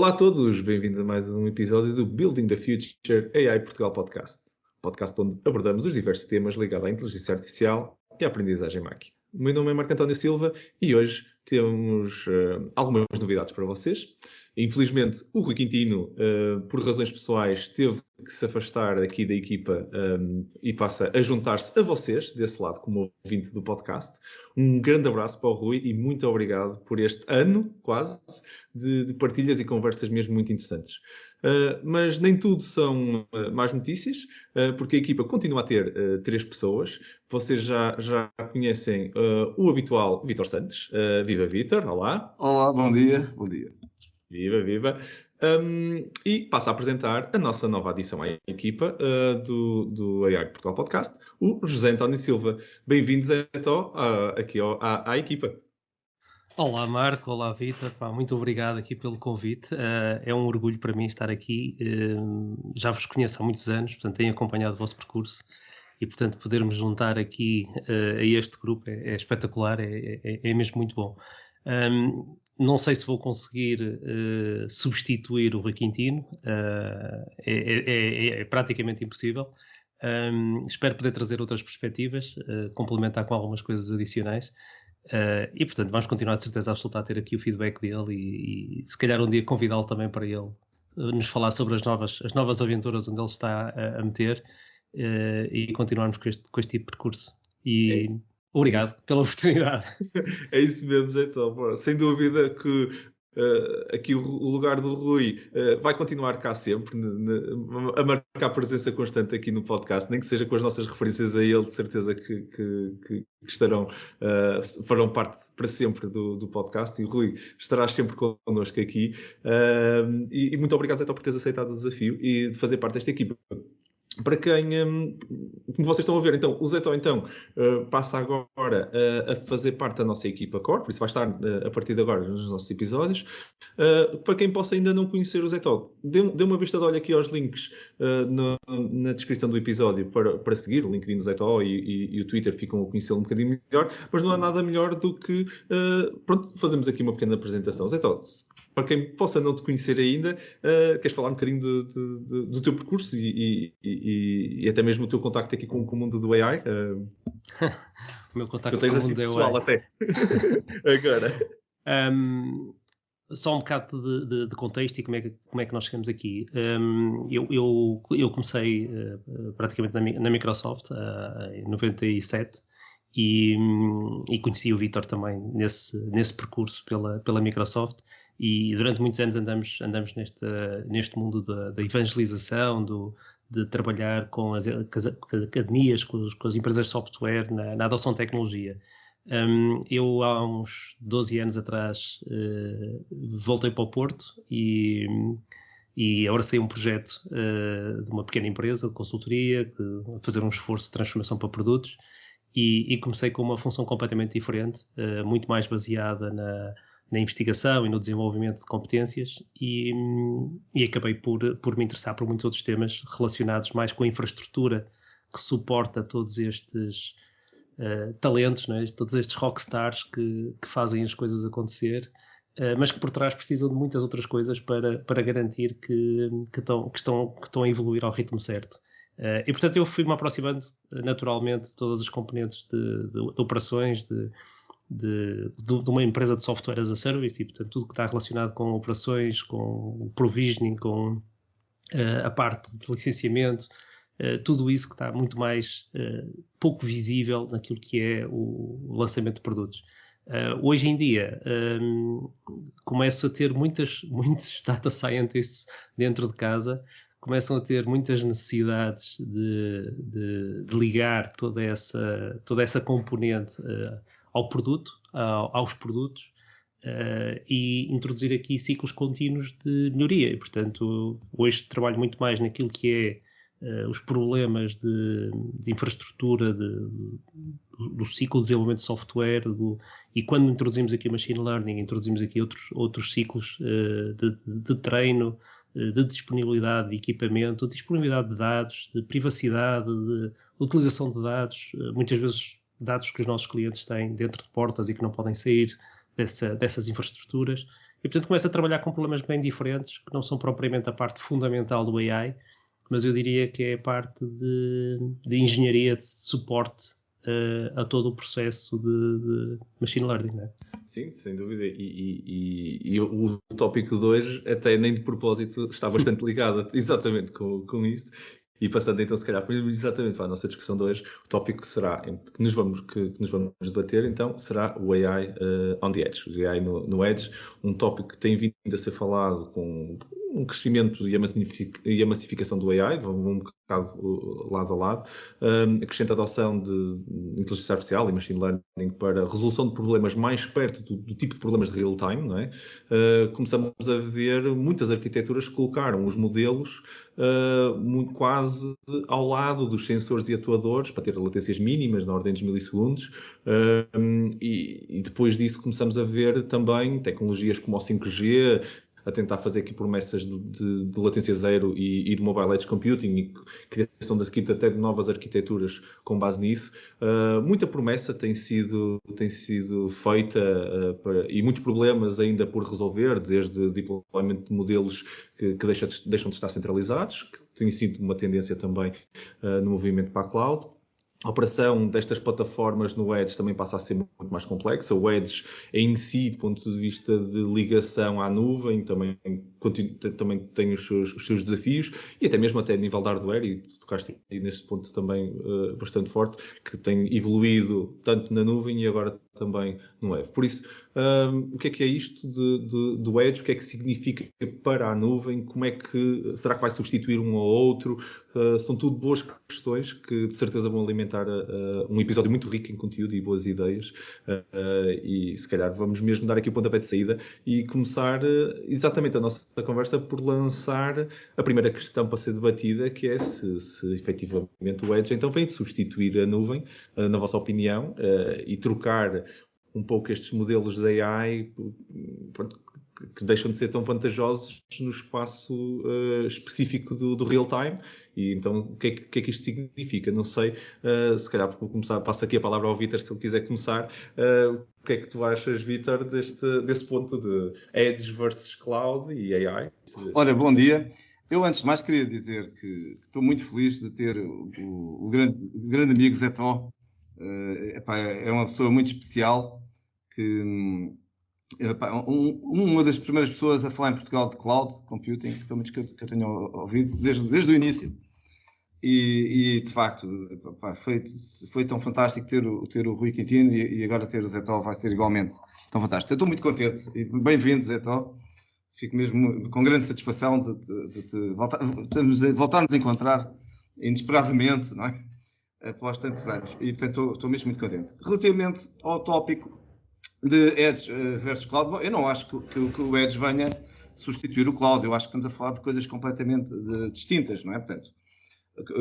Olá a todos, bem-vindos a mais um episódio do Building the Future AI Portugal Podcast. Podcast onde abordamos os diversos temas ligados à inteligência artificial e à aprendizagem máquina. O meu nome é Marco António Silva e hoje temos algumas novidades para vocês. Infelizmente, o Rui Quintino, por razões pessoais, teve que se afastar aqui da equipa e passa a juntar-se a vocês, desse lado, como ouvinte do podcast. Um grande abraço para o Rui e muito obrigado por este ano, quase, de partilhas e conversas mesmo muito interessantes. Mas nem tudo são más notícias, porque a equipa continua a ter 3 pessoas. Vocês já conhecem o habitual Vítor Santos. Viva Vítor, olá. Olá, bom dia. Bom dia. Viva, viva. E passo a apresentar a nossa nova adição à equipa do AI Portugal Podcast, o José António Silva. Bem-vindos, então, aqui à equipa. Olá Marco, olá Vítor, muito obrigado aqui pelo convite, é um orgulho para mim estar aqui, já vos conheço há muitos anos, portanto tenho acompanhado o vosso percurso e portanto podermos juntar aqui a este grupo é espetacular, é mesmo muito bom. Não sei se vou conseguir substituir o Rui Quintino, é praticamente impossível. Espero poder trazer outras perspectivas, complementar com algumas coisas adicionais. E portanto vamos continuar de certeza absoluta a ter aqui o feedback dele e se calhar um dia convidá-lo também para ele nos falar sobre as novas aventuras onde ele está a meter e continuarmos com este tipo de percurso. E obrigado pela oportunidade. É isso mesmo, então. Sem dúvida que aqui o lugar do Rui vai continuar cá sempre, a marcar presença constante aqui no podcast, nem que seja com as nossas referências a ele, de certeza que estarão, farão parte para sempre do podcast, e o Rui estarás sempre connosco aqui. E muito obrigado, Zé, por teres aceitado o desafio e de fazer parte desta equipa. Para quem, como vocês estão a ver, então, o Zetó passa agora a fazer parte da nossa equipa core, por isso vai estar a partir de agora nos nossos episódios. Para quem possa ainda não conhecer o Zetó, dê uma vista de olho aqui aos links na descrição do episódio para seguir, o LinkedIn do Zetó e o Twitter ficam a conhecê-lo um bocadinho melhor, mas não há nada melhor do que, fazemos aqui uma pequena apresentação. Zetó, para quem possa não te conhecer ainda, queres falar um bocadinho do teu percurso e até mesmo o teu contacto aqui com o mundo do AI? O meu contacto com o mundo do AI. Até. Agora. Só um bocado de contexto e como é que nós chegamos aqui. Eu comecei praticamente na Microsoft em 97 e conheci o Vítor também nesse percurso pela Microsoft. E durante muitos anos andamos neste mundo da evangelização, de trabalhar com as academias, com as empresas de software na adoção de tecnologia. Eu há uns 12 anos atrás voltei para o Porto e abracei um projeto de uma pequena empresa de consultoria, a fazer um esforço de transformação para produtos e comecei com uma função completamente diferente, muito mais baseada na investigação e no desenvolvimento de competências e acabei por me interessar por muitos outros temas relacionados mais com a infraestrutura que suporta todos estes talentos, não é? Todos estes rockstars que fazem as coisas acontecer, mas que por trás precisam de muitas outras coisas para garantir que estão a evoluir ao ritmo certo. E portanto eu fui-me aproximando naturalmente de todas as componentes de operações, de uma empresa de software as a service e portanto tudo que está relacionado com operações, com o provisioning, com a parte de licenciamento, tudo isso que está muito mais pouco visível naquilo que é o lançamento de produtos. Hoje em dia começo a ter muitos data scientists dentro de casa, começam a ter muitas necessidades de ligar toda essa componente ao produto, aos produtos, e introduzir aqui ciclos contínuos de melhoria. E, portanto, hoje trabalho muito mais naquilo que é os problemas de infraestrutura, do ciclo de desenvolvimento de software, e quando introduzimos aqui machine learning, introduzimos aqui outros ciclos de treino, de disponibilidade de equipamento, de disponibilidade de dados, de privacidade, de utilização de dados, muitas vezes dados que os nossos clientes têm dentro de portas e que não podem sair dessas infraestruturas. E, portanto, começa a trabalhar com problemas bem diferentes, que não são propriamente a parte fundamental do AI, mas eu diria que é a parte de engenharia, de suporte a todo o processo de machine learning, não é? Sim, sem dúvida. E o tópico de hoje, até nem de propósito, está bastante ligado exatamente com isso. E passando então, se calhar, exatamente para a nossa discussão de hoje, o tópico será, que nos vamos debater, então, será o AI on the Edge. O AI no Edge, um tópico que tem vindo a ser falado com um crescimento e a massificação do AI, um bocado lado a lado, acrescenta a adoção de inteligência artificial e machine learning para a resolução de problemas mais perto do tipo de problemas de real time, não é? Começamos a ver muitas arquiteturas que colocaram os modelos quase ao lado dos sensores e atuadores para ter latências mínimas na ordem dos milissegundos, e depois disso começamos a ver também tecnologias como o 5G a tentar fazer aqui promessas de latência zero e de mobile edge computing e criação até de novas arquiteturas com base nisso. Muita promessa tem sido feita e muitos problemas ainda por resolver, desde deployment de modelos que deixam de estar centralizados, que tem sido uma tendência também no movimento para a cloud. A operação destas plataformas no Edge também passa a ser muito mais complexa. O Edge em si, do ponto de vista de ligação à nuvem, também tem os seus desafios, e até mesmo até a nível de hardware, e tu tocaste aí neste ponto também bastante forte, que tem evoluído tanto na nuvem e agora também no web. Por isso, o que é isto do Edge? O que é que significa para a nuvem? Será que vai substituir um ao outro? São tudo boas questões que de certeza vão alimentar um episódio muito rico em conteúdo e boas ideias, e se calhar vamos mesmo dar aqui o pontapé de saída e começar exatamente a nossa conversa por lançar a primeira questão para ser debatida, que é se efetivamente o Edge então vem de substituir a nuvem, na vossa opinião, e trocar um pouco estes modelos de AI que deixam de ser tão vantajosos no espaço específico do real time. E então, o que é que isto significa? Não sei, se calhar vou começar, passo aqui a palavra ao Vítor, se ele quiser começar. O que é que tu achas, Vítor, desse ponto de Edge versus Cloud e AI? Olha, bom dia. Eu, antes de mais, queria dizer que estou muito feliz de ter o grande amigo Zé Tó. É uma pessoa muito especial, uma das primeiras pessoas a falar em Portugal de cloud computing, pelo menos que eu tenho ouvido desde o início. E de facto, foi tão fantástico ter o Rui Quintino e agora ter o Zé Tó vai ser igualmente tão fantástico. Eu estou muito contente. Bem-vindo, Zé Tó. Fico mesmo com grande satisfação de voltarmos a encontrar inesperadamente, não é? Após tantos anos. E, portanto, estou mesmo muito contente. Relativamente ao tópico de Edge versus Cloud, eu não acho que o Edge venha substituir o Cloud. Eu acho que estamos a falar de coisas completamente distintas, não é? Portanto,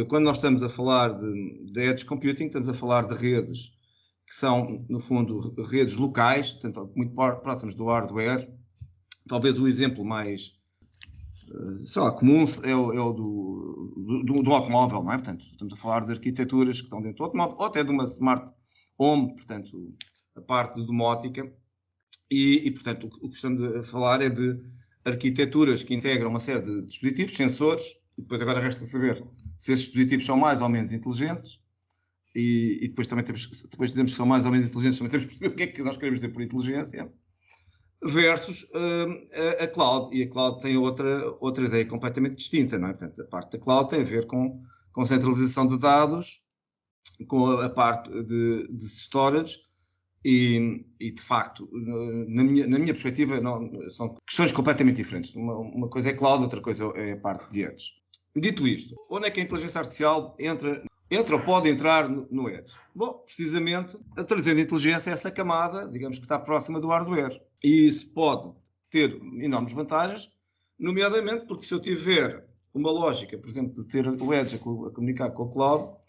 quando nós estamos a falar de Edge Computing, estamos a falar de redes que são, no fundo, redes locais, portanto, muito próximas do hardware. Talvez o exemplo mais, comum é o do automóvel, não é? Portanto, estamos a falar de arquiteturas que estão dentro do automóvel, ou até de uma smart home, portanto, a parte de domótica. E, portanto, o que estamos a falar é de arquiteturas que integram uma série de dispositivos, sensores, e depois agora resta saber se esses dispositivos são mais ou menos inteligentes, e depois dizemos que são mais ou menos inteligentes, também temos que perceber o que é que nós queremos dizer por inteligência, versus a cloud. E a cloud tem outra ideia completamente distinta, não é? Portanto, a parte da cloud tem a ver com centralização de dados, com a parte de storage, e de facto, na minha perspectiva, são questões completamente diferentes. Uma coisa é cloud, outra coisa é a parte de Edge. Dito isto, onde é que a inteligência artificial entra ou pode entrar no Edge? Bom, precisamente trazendo inteligência a essa camada, digamos que está próxima do hardware. E isso pode ter enormes vantagens, nomeadamente porque se eu tiver uma lógica, por exemplo, de ter o Edge a comunicar com o cloud,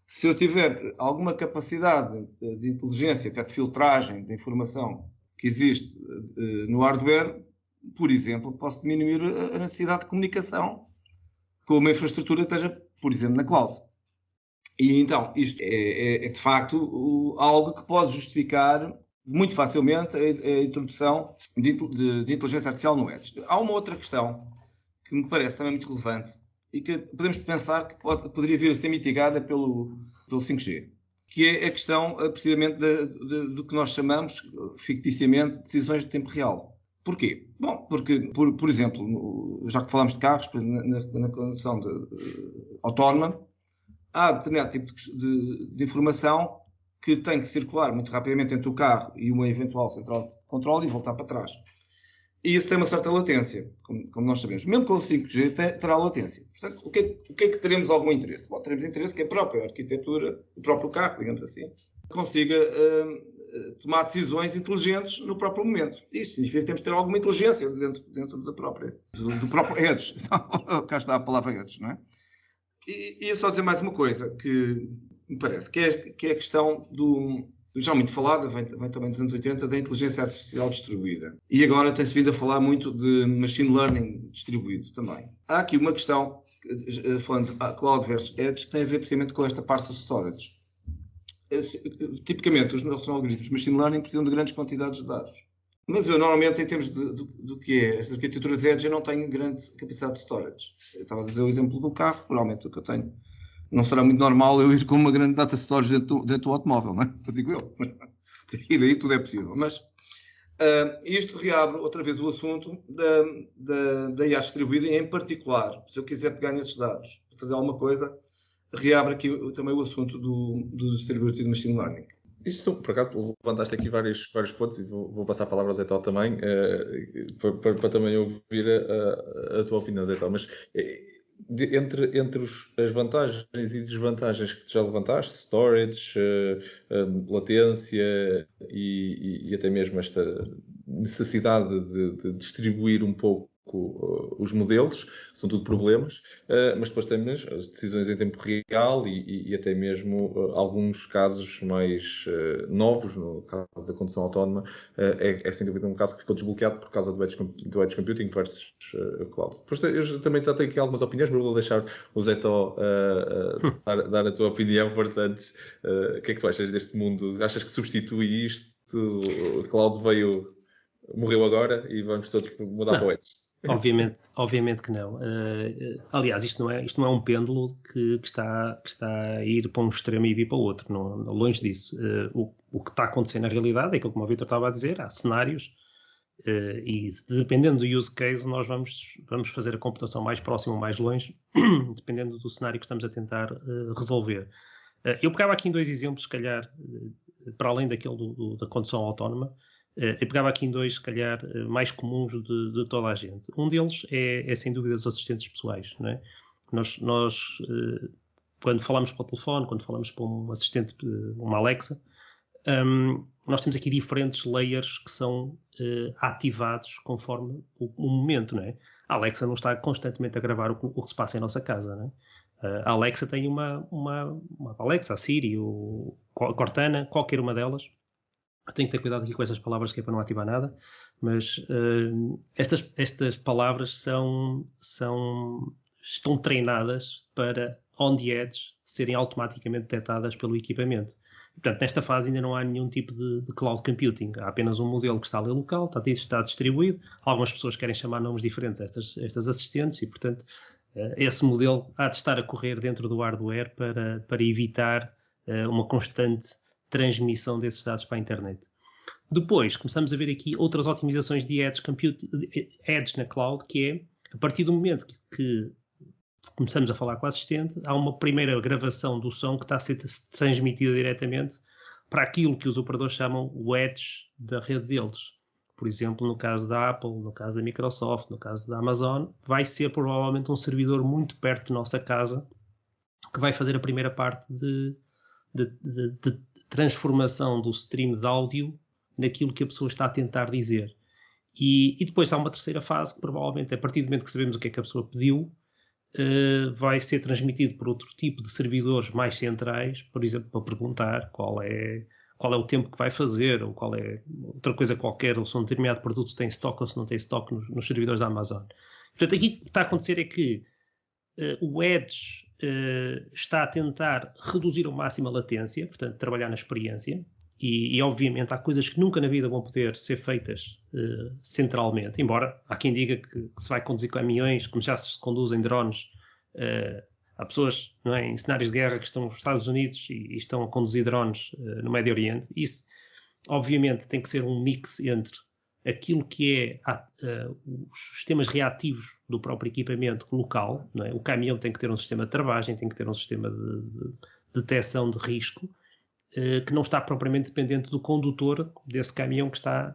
se eu tiver alguma capacidade de inteligência, até de filtragem de informação que existe no hardware, por exemplo, posso diminuir a necessidade de comunicação com uma infraestrutura que esteja, por exemplo, na cloud. E então, isto é de facto algo que pode justificar muito facilmente a introdução de inteligência artificial no Edge. Há uma outra questão que me parece também muito relevante e que podemos pensar que poderia vir a ser mitigada pelo 5G, que é a questão precisamente do que nós chamamos, ficticiamente, de decisões de tempo real. Porquê? Bom, porque, por exemplo, já que falamos de carros, na condução autónoma, há determinado tipo de informação que tem que circular muito rapidamente entre o carro e uma eventual central de controle e voltar para trás. E isso tem uma certa latência, como nós sabemos. Mesmo com o 5G terá latência. Portanto, o que é que teremos algum interesse? Bom, teremos interesse que a própria arquitetura, o próprio carro, digamos assim, consiga tomar decisões inteligentes no próprio momento. Isso significa que temos de ter alguma inteligência dentro do próprio Edge. Cá está a palavra Edge, não é? E eu só dizer mais uma coisa que me parece, que é a questão já muito falada, vem também dos anos 80, da inteligência artificial distribuída. E agora tem-se vindo a falar muito de machine learning distribuído também. Há aqui uma questão, falando de cloud versus edge, que tem a ver precisamente com esta parte do storage. Tipicamente, os nossos algoritmos de machine learning precisam de grandes quantidades de dados. Mas eu, normalmente, em termos do que é estas arquiteturas edge, eu não tenho grande capacidade de storage. Eu estava a dizer o exemplo do carro, provavelmente o que eu tenho. Não será muito normal eu ir com uma grande data storage dentro do automóvel, não é? Eu digo eu. E daí tudo é possível. Mas isto reabre outra vez o assunto da IA distribuída, e em particular, se eu quiser pegar nesses dados para fazer alguma coisa, reabre aqui também o assunto do Distributed Machine Learning. Isto, por acaso, levantaste aqui vários pontos e vou passar a palavra ao Zé Tal também, para também ouvir a tua opinião, Zé Tal. Mas entre as vantagens e desvantagens que tu já levantaste, storage, latência e até mesmo esta necessidade de distribuir um pouco os modelos, são tudo problemas, mas depois temos as decisões em tempo real e até mesmo alguns casos mais novos, no caso da condução autónoma, é sem dúvida um caso que ficou desbloqueado por causa do edge computing versus cloud. Depois eu também tenho aqui algumas opiniões, mas vou deixar o Zé Tó dar a tua opinião, portanto, o que é que tu achas deste mundo? Achas que substitui isto? O cloud morreu agora e vamos todos mudar para o edge? Obviamente que não. Aliás, isto não é um pêndulo que está a ir para um extremo e vir para o outro. Não, longe disso. O que está a acontecer na realidade é aquilo que o Vitor estava a dizer. Há cenários e dependendo do use case nós vamos fazer a computação mais próxima ou mais longe, dependendo do cenário que estamos a tentar resolver. Eu pegava aqui em dois exemplos, se calhar, para além daquele da condução autónoma. Eu pegava aqui em dois, se calhar, mais comuns de toda a gente. Um deles é sem dúvida, os assistentes pessoais. Não é? Nós, quando falamos para o telefone, quando falamos para um assistente, uma Alexa, nós temos aqui diferentes layers que são ativados conforme o momento. Não é? A Alexa não está constantemente a gravar o que se passa em nossa casa. Não é? A Alexa tem uma Alexa, a Siri, a Cortana, qualquer uma delas. Eu tenho que ter cuidado aqui com essas palavras, que é para não ativar nada, mas estas palavras estão treinadas para, on the edge, serem automaticamente detectadas pelo equipamento. Portanto, nesta fase ainda não há nenhum tipo de cloud computing. Há apenas um modelo que está ali local, está distribuído. Algumas pessoas querem chamar nomes diferentes a estas assistentes e, portanto, esse modelo há de estar a correr dentro do hardware para evitar uma constante transmissão desses dados para a internet. Depois, começamos a ver aqui outras otimizações de edge na cloud, que é, a partir do momento que começamos a falar com o assistente, há uma primeira gravação do som que está a ser transmitida diretamente para aquilo que os operadores chamam o edge da rede deles. Por exemplo, no caso da Apple, no caso da Microsoft, no caso da Amazon, vai ser provavelmente um servidor muito perto de nossa casa que vai fazer a primeira parte de transformação do stream de áudio naquilo que a pessoa está a tentar dizer. E depois há uma terceira fase que provavelmente, a partir do momento que sabemos o que é que a pessoa pediu, vai ser transmitido por outro tipo de servidores mais centrais, por exemplo, para perguntar qual é o tempo que vai fazer, ou qual é outra coisa qualquer, ou se um determinado produto tem stock ou se não tem stock nos servidores da Amazon. Portanto, aqui o que está a acontecer é que o Edge está a tentar reduzir ao máximo a latência, portanto, trabalhar na experiência, E obviamente há coisas que nunca na vida vão poder ser feitas centralmente, embora há quem diga que se vai conduzir caminhões, como já se conduzem drones. Há pessoas, não é, em cenários de guerra que estão nos Estados Unidos e estão a conduzir drones no Médio Oriente. Isso, obviamente, tem que ser um mix entre aquilo que é os sistemas reativos do próprio equipamento local, não é? O caminhão tem que ter um sistema de travagem, tem que ter um sistema de detecção de risco, que não está propriamente dependente do condutor desse caminhão que está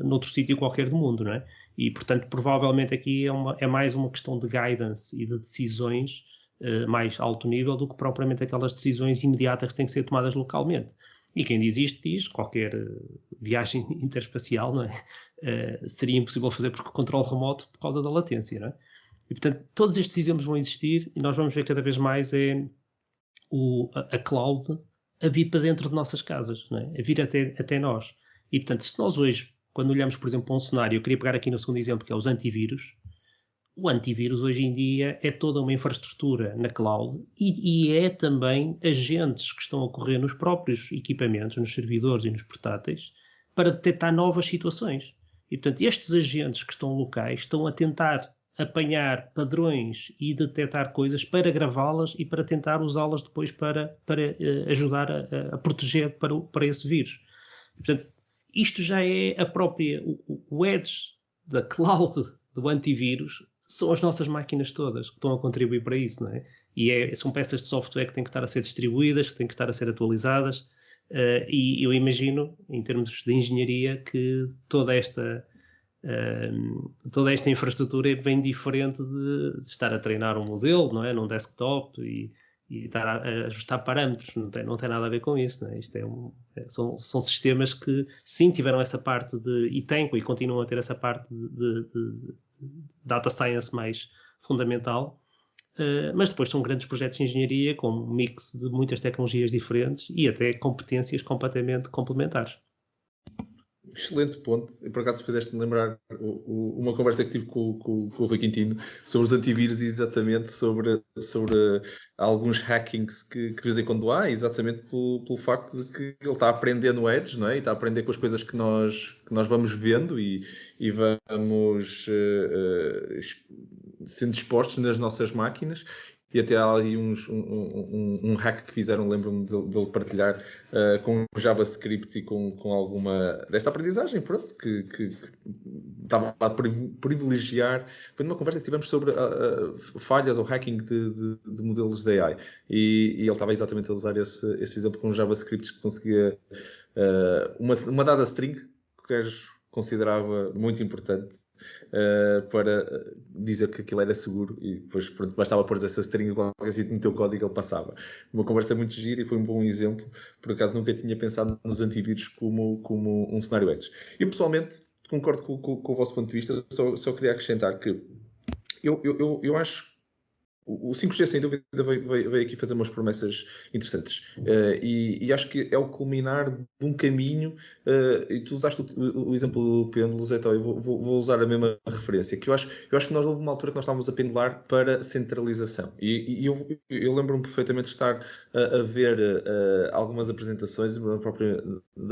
noutro sítio qualquer do mundo, não é? E, portanto, provavelmente aqui é mais uma questão de guidance e de decisões mais alto nível do que propriamente aquelas decisões imediatas que têm que ser tomadas localmente. E quem diz isto diz qualquer viagem interespacial, não é? Seria impossível fazer por controle remoto por causa da latência, não é? E, portanto, todos estes exemplos vão existir e nós vamos ver cada vez mais a cloud a vir para dentro de nossas casas, não é? A vir até nós. E, portanto, se nós hoje, quando olhamos, por exemplo, para um cenário, eu queria pegar aqui no segundo exemplo, que é os antivírus. O antivírus hoje em dia é toda uma infraestrutura na cloud e é também agentes que estão a correr nos próprios equipamentos, nos servidores e nos portáteis, para detectar novas situações. E, portanto, estes agentes que estão locais estão a tentar apanhar padrões e detectar coisas para gravá-las e para tentar usá-las depois para ajudar a proteger para esse vírus. E, portanto, isto já é o edge da cloud do antivírus, são as nossas máquinas todas que estão a contribuir para isso, não é? E são peças de software que têm que estar a ser distribuídas, que têm que estar a ser atualizadas, e eu imagino, em termos de engenharia, que toda esta infraestrutura é bem diferente de estar a treinar um modelo, não é? Num desktop e estar a ajustar parâmetros, não tem nada a ver com isso, não é? Isto são sistemas que sim tiveram essa parte e continuam a ter essa parte de data science mais fundamental, mas depois são grandes projetos de engenharia com um mix de muitas tecnologias diferentes e até competências completamente complementares. Excelente ponto. E por acaso fizeste-me lembrar uma conversa que tive com o Rui Quintino sobre os antivírus e exatamente sobre alguns hackings que de vez em quando há, exatamente pelo facto de que ele está a aprender no Edge, não é? E está a aprender com as coisas que nós vamos vendo e vamos sendo expostos nas nossas máquinas. E até há ali um hack que fizeram, lembro-me dele partilhar com JavaScript e com alguma dessa aprendizagem, pronto, que estava a privilegiar. Foi numa conversa que tivemos sobre falhas ou hacking de modelos de AI. E ele estava exatamente a usar esse exemplo com JavaScript que conseguia uma dada string que considerava muito importante para dizer que aquilo era seguro e depois pronto, bastava pôr essa string qualquer sítio no teu código ele passava. Uma conversa muito gira e foi um bom exemplo. Por acaso nunca tinha pensado nos antivírus como um cenário Edge. Eu pessoalmente concordo com o vosso ponto de vista, só queria acrescentar que eu acho o 5G, sem dúvida, veio aqui fazer umas promessas interessantes. E acho que é o culminar de um caminho. E tu usaste o exemplo do pêndulo, Zé, então eu vou usar a mesma referência. Que eu acho que nós houve uma altura que nós estávamos a pendular para centralização. E eu lembro-me perfeitamente de estar a ver algumas apresentações da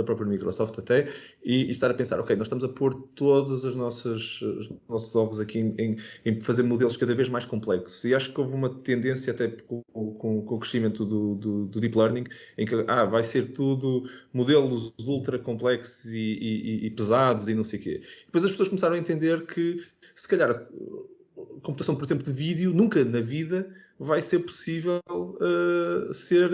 própria Microsoft até, e estar a pensar, ok, nós estamos a pôr todos os nossos ovos aqui em fazer modelos cada vez mais complexos. E acho que houve uma tendência até com o crescimento do Deep Learning em que vai ser tudo modelos ultra complexos e pesados e não sei o quê. Depois as pessoas começaram a entender que se calhar a computação, por exemplo, de vídeo, nunca na vida vai ser possível ser,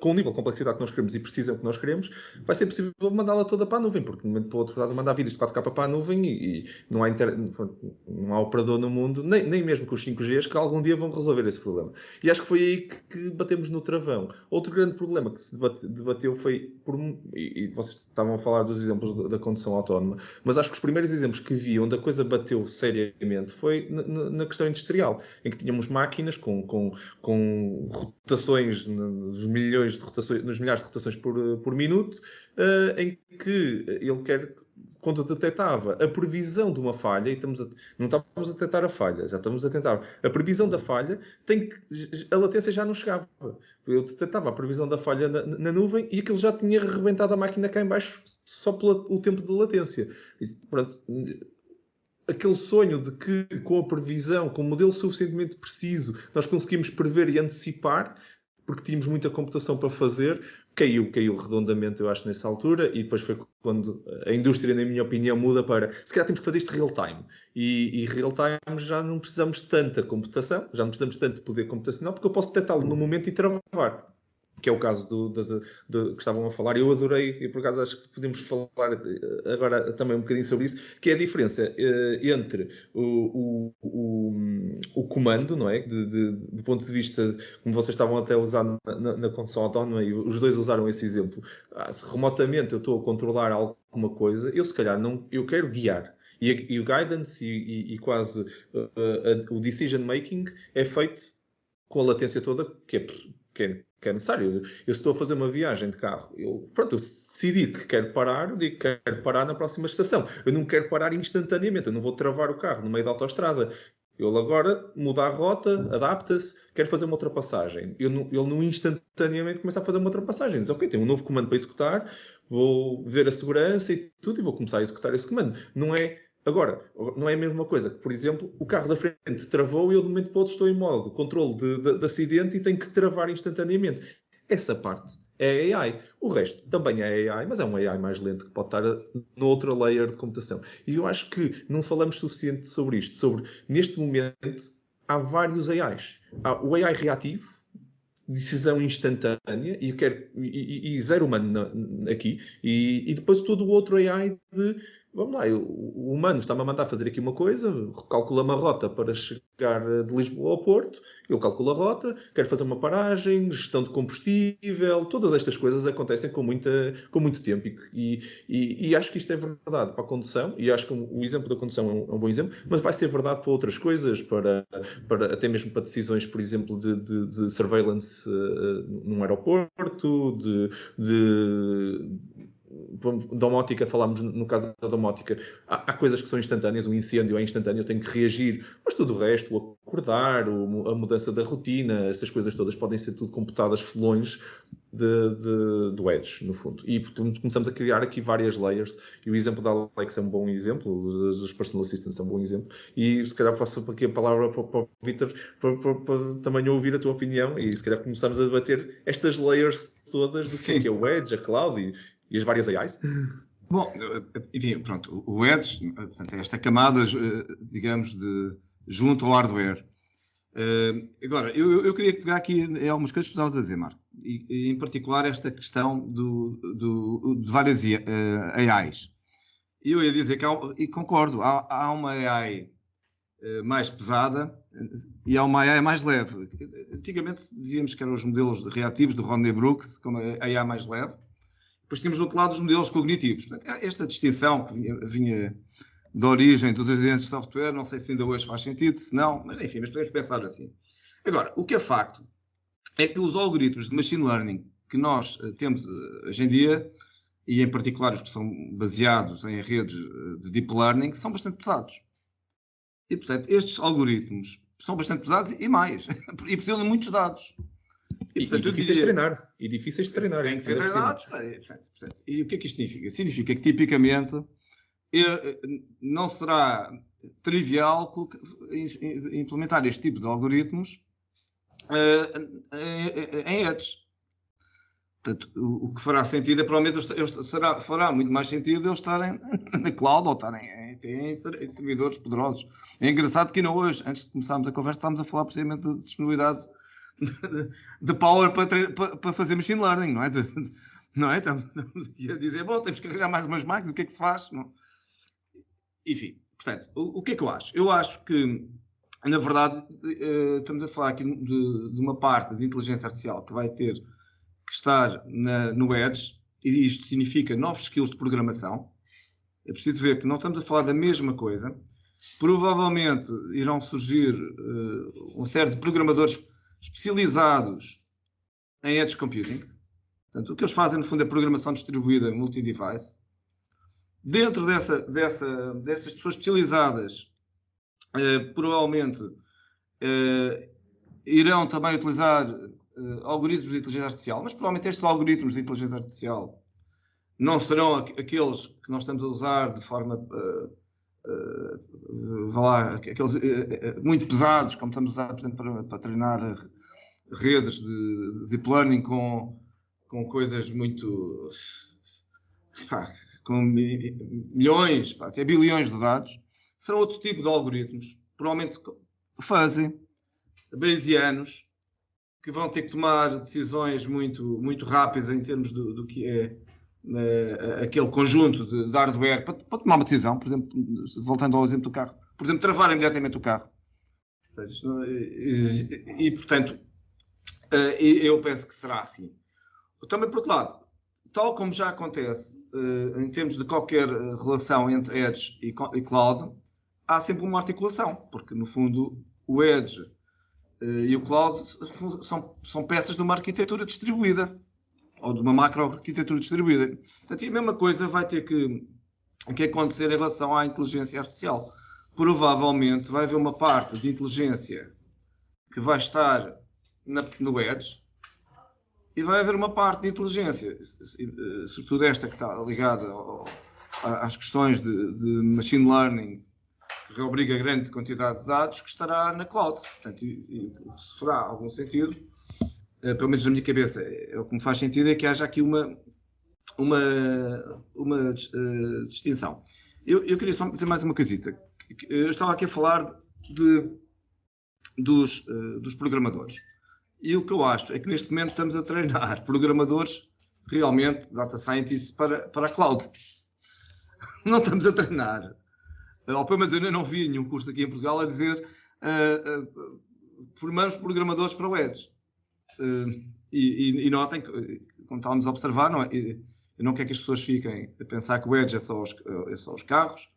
com o nível de complexidade que nós queremos e precisão que nós queremos, vai ser possível mandá-la toda para a nuvem, porque de um momento para o outro estás a mandar vídeos de 4K para a nuvem e não há operador no mundo, nem mesmo com os 5Gs, que algum dia vão resolver esse problema. E acho que foi aí que batemos no travão. Outro grande problema que se debateu foi, e vocês estavam a falar dos exemplos da condução autónoma, mas acho que os primeiros exemplos que vi onde a coisa bateu seriamente foi na questão industrial, em que tínhamos máquinas com rotações nos milhares de rotações por minuto, em que ele quer quando detectava a previsão de uma falha, e não estávamos a detectar a falha, já estamos a tentar. A previsão da falha, a latência já não chegava. Eu detectava a previsão da falha na nuvem e aquilo já tinha arrebentado a máquina cá em baixo só pelo tempo de latência. E, pronto, aquele sonho de que com a previsão, com um modelo suficientemente preciso, nós conseguimos prever e antecipar, porque tínhamos muita computação para fazer, caiu redondamente, eu acho, nessa altura, e depois foi quando a indústria, na minha opinião, muda para, se calhar temos que fazer isto real-time. E real-time já não precisamos de tanta computação, já não precisamos de tanto poder computacional, porque eu posso detectá-lo no momento e travar. Que é o caso que estavam a falar. Eu adorei, e por acaso acho que podemos falar agora também um bocadinho sobre isso, que é a diferença entre o comando, não é? Do ponto de vista, como vocês estavam até a usar na condução autónoma, e os dois usaram esse exemplo. Se remotamente eu estou a controlar alguma coisa, eu se calhar não, eu quero guiar. E o guidance e quase o decision making é feito com a latência toda que é necessário. Eu estou a fazer uma viagem de carro, eu decidi que quero parar, eu digo que quero parar na próxima estação. Eu não quero parar instantaneamente, eu não vou travar o carro no meio da autoestrada. Ele agora muda a rota, adapta-se, quer fazer uma ultrapassagem. Ele não instantaneamente começa a fazer uma ultrapassagem. Diz, ok, tenho um novo comando para executar, vou ver a segurança e tudo e vou começar a executar esse comando. Agora, não é a mesma coisa que, por exemplo, o carro da frente travou e eu de um momento para o outro estou em modo de controle de acidente e tenho que travar instantaneamente. Essa parte é AI. O resto também é AI, mas é um AI mais lento que pode estar noutra layer de computação. E eu acho que não falamos suficiente sobre isto. Neste momento, há vários AIs. Há o AI reativo, decisão instantânea, e zero humano aqui, e depois todo o outro AI vamos lá, o humano está-me a mandar fazer aqui uma coisa, calcula uma rota para chegar de Lisboa ao Porto, eu calculo a rota, quero fazer uma paragem, gestão de combustível, todas estas coisas acontecem com muito tempo e acho que isto é verdade para a condução, e acho que o exemplo da condução é um bom exemplo, mas vai ser verdade para outras coisas, até mesmo para decisões, por exemplo, de surveillance num aeroporto, domótica, falámos no caso da domótica, há coisas que são instantâneas, um incêndio é instantâneo, eu tenho que reagir, mas tudo o resto, o acordar, a mudança da rotina, essas coisas todas podem ser tudo computadas longe do Edge, no fundo. E começamos a criar aqui várias layers, e o exemplo da Alexa é um bom exemplo, dos Personal Assistants é um bom exemplo, e se calhar passo aqui a palavra para o Vítor para também ouvir a tua opinião, e se calhar começamos a debater estas layers todas do que é o Edge, a Cloud e as várias AIs. Bom, enfim, pronto, o Edge, portanto, é esta camada, digamos, junto ao hardware. Agora, eu queria pegar aqui em algumas coisas que estavas a dizer, Marco, e em particular esta questão de várias AIs. E eu ia dizer que, e concordo, há uma AI mais pesada e há uma AI mais leve. Antigamente dizíamos que eram os modelos reativos do Rodney Brooks, como a AI mais leve. Depois tínhamos do outro lado os modelos cognitivos. Portanto, esta distinção que vinha da origem dos agentes de software, não sei se ainda hoje faz sentido, se não, mas enfim, mas podemos pensar assim. Agora, o que é facto é que os algoritmos de machine learning que nós temos hoje em dia, e em particular os que são baseados em redes de deep learning, são bastante pesados. E, portanto, estes algoritmos são bastante pesados e mais, e precisam de muitos dados. E difíceis de treinar. E difíceis de treinar. Tem que ser treinados. E o que é que isto significa? Significa que, tipicamente, não será trivial implementar este tipo de algoritmos em edge. Portanto, o que fará sentido é, provavelmente, fará muito mais sentido eles estarem na cloud ou estarem em servidores poderosos. É engraçado que ainda hoje, antes de começarmos a conversa, estávamos a falar precisamente de disponibilidade de power para fazer machine learning, não é? Não é? Estamos aqui a dizer, bom, temos que arranjar mais umas máquinas, o que é que se faz? Não? Enfim, portanto, o que é que eu acho? Eu acho que, na verdade, estamos a falar aqui de uma parte de inteligência artificial que vai ter que estar no Edge, e isto significa novos skills de programação. É preciso ver que não estamos a falar da mesma coisa. Provavelmente irão surgir uma série de programadores especializados em Edge Computing. Portanto, o que eles fazem, no fundo, é programação distribuída multi-device. Dentro dessas pessoas especializadas, provavelmente irão também utilizar algoritmos de inteligência artificial, mas provavelmente estes algoritmos de inteligência artificial não serão aqueles que nós estamos a usar de forma aqueles muito pesados, como estamos a usar, por exemplo, para treinar redes de deep learning com coisas muito com milhões, até bilhões de dados. Serão outro tipo de algoritmos, provavelmente fuzzy, bayesianos, que vão ter que tomar decisões muito, muito rápidas em termos do que é aquele conjunto de hardware para tomar uma decisão. Por exemplo, voltando ao exemplo do carro, por exemplo, travar imediatamente o carro. E portanto, eu penso que será assim. Também, por outro lado, tal como já acontece em termos de qualquer relação entre Edge e Cloud, há sempre uma articulação, porque no fundo o Edge e o Cloud são peças de uma arquitetura distribuída, ou de uma macro-arquitetura distribuída. Portanto, a mesma coisa vai ter que acontecer em relação à inteligência artificial. Provavelmente vai haver uma parte de inteligência que vai estar no Edge e vai haver uma parte de inteligência, sobretudo esta que está ligada às questões de machine learning, que obriga a grande quantidade de dados, que estará na cloud. Portanto, se fará algum sentido, pelo menos na minha cabeça, o que me faz sentido é que haja aqui uma distinção. Eu queria só dizer mais uma coisita. Eu estava aqui a falar dos programadores. E o que eu acho é que neste momento estamos a treinar programadores, realmente, data scientists, para a cloud. Não estamos a treinar. Ou pelo menos eu ainda não vi nenhum curso aqui em Portugal a dizer formamos programadores para o Edge. E notem que, como estávamos a observar, eu não quero que as pessoas fiquem a pensar que o Edge é só os carros.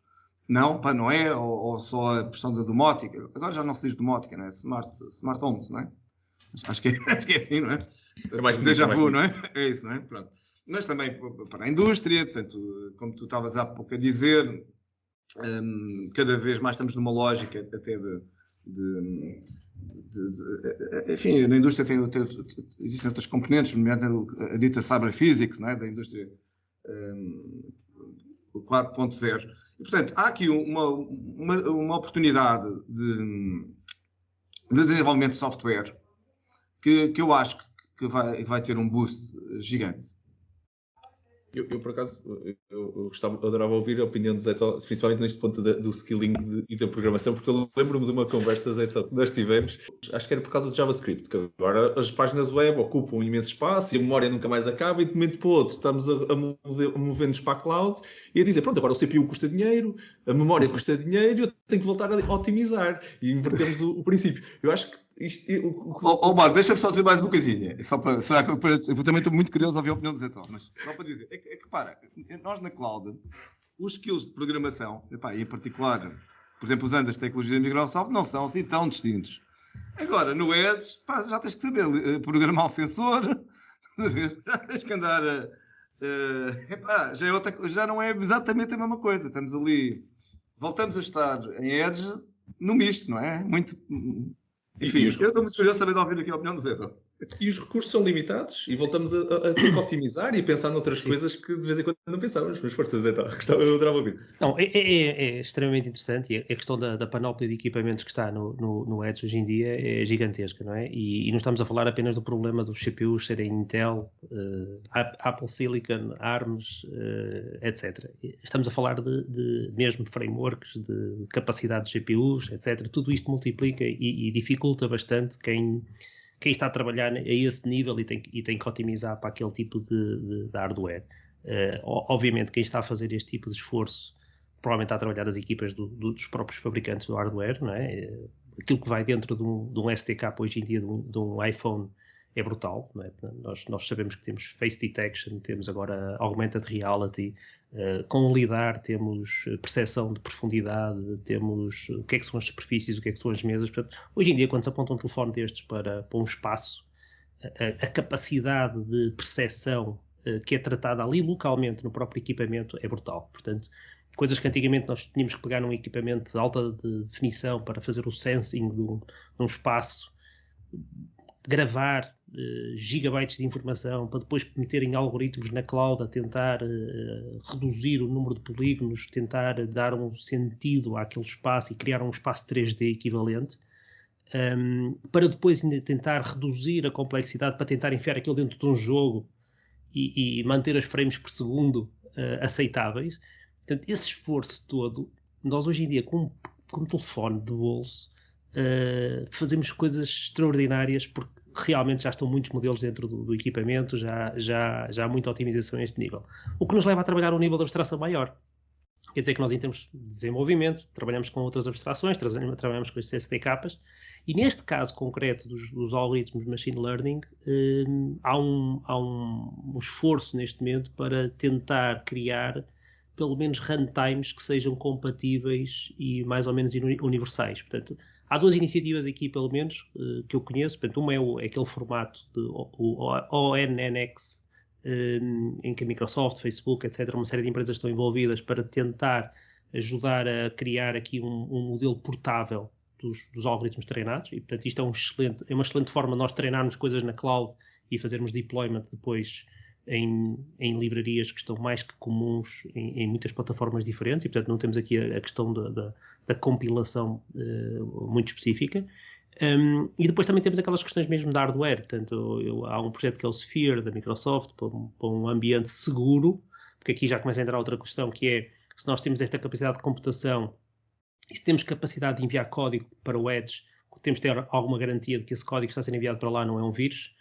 Não, não é, ou só a questão da domótica. Agora já não se diz domótica, não é? Smart homes, não é? Acho que é assim, não é? É mais déjà vu, não é? É isso, não é? Pronto. Mas também para a indústria, portanto, como tu estavas há pouco a dizer, cada vez mais estamos numa lógica até enfim, na indústria existem outras componentes, nomeadamente a dita cyber physics, não é? Da indústria 4.0. E, portanto, há aqui uma oportunidade de desenvolvimento de software que eu acho que vai ter um boost gigante. Eu por acaso, eu adorava ouvir a opinião do Zé Tó, principalmente neste ponto do skilling e da programação, porque eu lembro-me de uma conversa, Zé Tó, que nós tivemos, acho que era por causa do JavaScript, que agora as páginas web ocupam um imenso espaço e a memória nunca mais acaba, e de um momento para o outro estamos a mover-nos para a cloud e a dizer, pronto, agora o CPU custa dinheiro, a memória custa dinheiro, eu tenho que voltar a otimizar, e invertemos o princípio. Eu acho que Marco, deixa-me só dizer mais uma coisinha. Eu também estou muito curioso a ouvir a opinião do Zé Tó, mas só para dizer, é que para, nós na cloud, os skills de programação, e em particular, por exemplo, usando as tecnologias da Microsoft, não são assim tão distintos. Agora, no Edge, já tens que saber programar o sensor, já tens que andar já não é exatamente a mesma coisa. Estamos ali, voltamos a estar em Edge no misto, não é? Muito... Enfim, eu estou muito curioso também de ouvir aqui a opinião do Zé. E os recursos são limitados e voltamos a ter que otimizar e a pensar noutras coisas que de vez em quando não pensávamos. Mas forças, Zé, eu adorava ouvir. Não, é extremamente interessante, e a questão da panóplia de equipamentos que está no Edge hoje em dia é gigantesca, não é? E não estamos a falar apenas do problema dos CPUs serem Intel, Apple Silicon, ARMs, etc. Estamos a falar de mesmo frameworks, de capacidade de GPUs, etc. Tudo isto multiplica e dificulta bastante quem está a trabalhar a esse nível e tem que otimizar para aquele tipo de hardware. Obviamente, quem está a fazer este tipo de esforço provavelmente está a trabalhar as equipas dos próprios fabricantes do hardware, não é? Aquilo que vai dentro de um SDK hoje em dia de um iPhone é brutal, não é? Nós sabemos que temos face detection, temos agora augmented reality, com o LiDAR temos percepção de profundidade, temos o que é que são as superfícies, o que é que são as mesas. Portanto, hoje em dia, quando se aponta um telefone destes para um espaço, a capacidade de percepção que é tratada ali localmente no próprio equipamento é brutal. Portanto, coisas que antigamente nós tínhamos que pegar num equipamento de alta definição para fazer o sensing de um espaço, gravar gigabytes de informação para depois meter em algoritmos na cloud a tentar reduzir o número de polígonos, tentar dar um sentido àquele espaço e criar um espaço 3D equivalente, para depois ainda tentar reduzir a complexidade para tentar enfiar aquilo dentro de um jogo e manter as frames por segundo aceitáveis. Portanto, esse esforço todo, nós hoje em dia com um telefone de bolso fazemos coisas extraordinárias porque realmente já estão muitos modelos dentro do equipamento, já há muita otimização a este nível. O que nos leva a trabalhar um nível de abstração maior. Quer dizer que nós, em termos de desenvolvimento, trabalhamos com outras abstrações, trabalhamos com estes SDKs, e neste caso concreto dos algoritmos de machine learning, há um esforço neste momento para tentar criar pelo menos runtimes que sejam compatíveis e mais ou menos universais. Portanto, há duas iniciativas aqui, pelo menos, que eu conheço. Portanto, uma é aquele formato de ONNX, em que a Microsoft, Facebook, etc., uma série de empresas estão envolvidas para tentar ajudar a criar aqui um modelo portável dos algoritmos treinados. E, portanto, isto é uma excelente forma de nós treinarmos coisas na cloud e fazermos deployment depois em livrarias que estão mais que comuns em muitas plataformas diferentes, e portanto não temos aqui a questão da compilação muito específica. E depois também temos aquelas questões mesmo de hardware. Portanto, há um projeto que é o Sphere da Microsoft para um ambiente seguro, porque aqui já começa a entrar outra questão, que é se nós temos esta capacidade de computação e se temos capacidade de enviar código para o Edge, temos de ter alguma garantia de que esse código que está a ser enviado para lá não é um vírus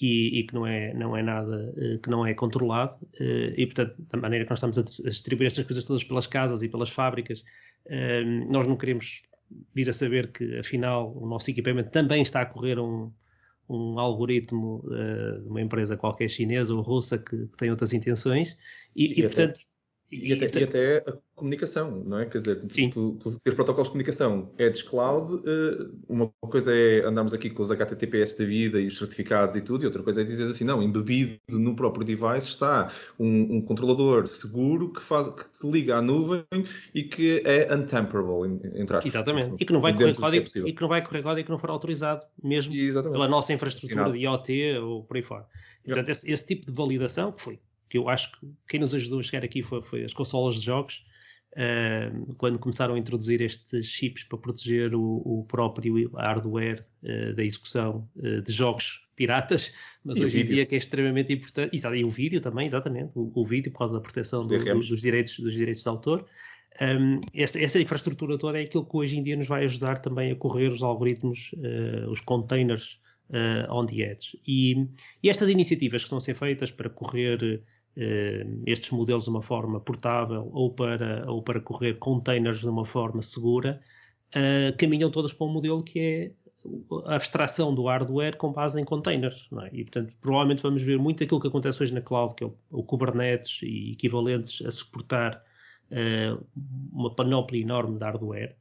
e que não é nada, que não é controlado, e portanto da maneira que nós estamos a distribuir estas coisas todas pelas casas e pelas fábricas, nós não queremos vir a saber que afinal o nosso equipamento também está a correr um algoritmo de uma empresa qualquer chinesa ou russa que tem outras intenções e portanto E até a comunicação, não é? Quer dizer, tu ter protocolos de comunicação Edge Cloud, uma coisa é andarmos aqui com os HTTPS da vida e os certificados e tudo, e outra coisa é dizer assim, não, embebido no próprio device está um controlador seguro que te liga à nuvem e que é untamperable, entre aspas. Exatamente, e que não vai correr código e que não vai correr código que não for autorizado, mesmo pela nossa infraestrutura de IoT ou por aí fora. E, portanto, esse tipo de validação que eu acho que quem nos ajudou a chegar aqui foi as consolas de jogos, quando começaram a introduzir estes chips para proteger o próprio hardware da execução de jogos piratas, mas hoje em dia que é extremamente importante, e o vídeo também, exatamente, o vídeo por causa da proteção dos direitos de autor. Essa infraestrutura toda é aquilo que hoje em dia nos vai ajudar também a correr os algoritmos, os containers on the edge. E estas iniciativas que estão a ser feitas para correr estes modelos de uma forma portável ou para correr containers de uma forma segura, caminham todas para um modelo que é a abstração do hardware com base em containers, não é? E portanto provavelmente vamos ver muito aquilo que acontece hoje na cloud, que é o Kubernetes e equivalentes a suportar uma panóplia enorme de hardware,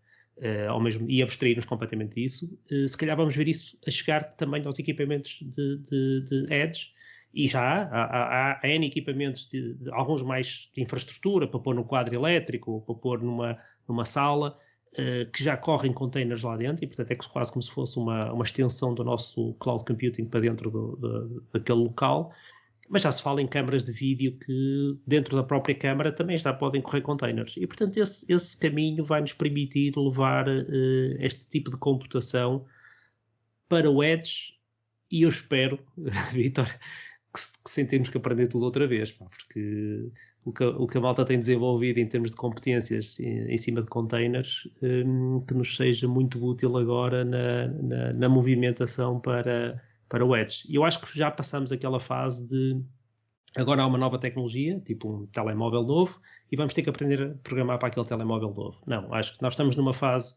e abstrair-nos completamente disso. Se calhar vamos ver isso a chegar também aos equipamentos de Edge. E já há N equipamentos, alguns mais de infraestrutura, para pôr no quadro elétrico, para pôr numa sala, que já correm containers lá dentro, e portanto é quase como se fosse uma extensão do nosso cloud computing para dentro daquele local. Mas já se fala em câmaras de vídeo que dentro da própria câmara também já podem correr containers. E portanto esse caminho vai nos permitir levar este tipo de computação para o Edge, e eu espero, Vítor, que sem termos que aprender tudo outra vez, porque o que a malta tem desenvolvido em termos de competências em cima de containers, que nos seja muito útil agora na movimentação para o Edge. E eu acho que já passamos aquela fase de agora há uma nova tecnologia, tipo um telemóvel novo, e vamos ter que aprender a programar para aquele telemóvel novo. Não, acho que nós estamos numa fase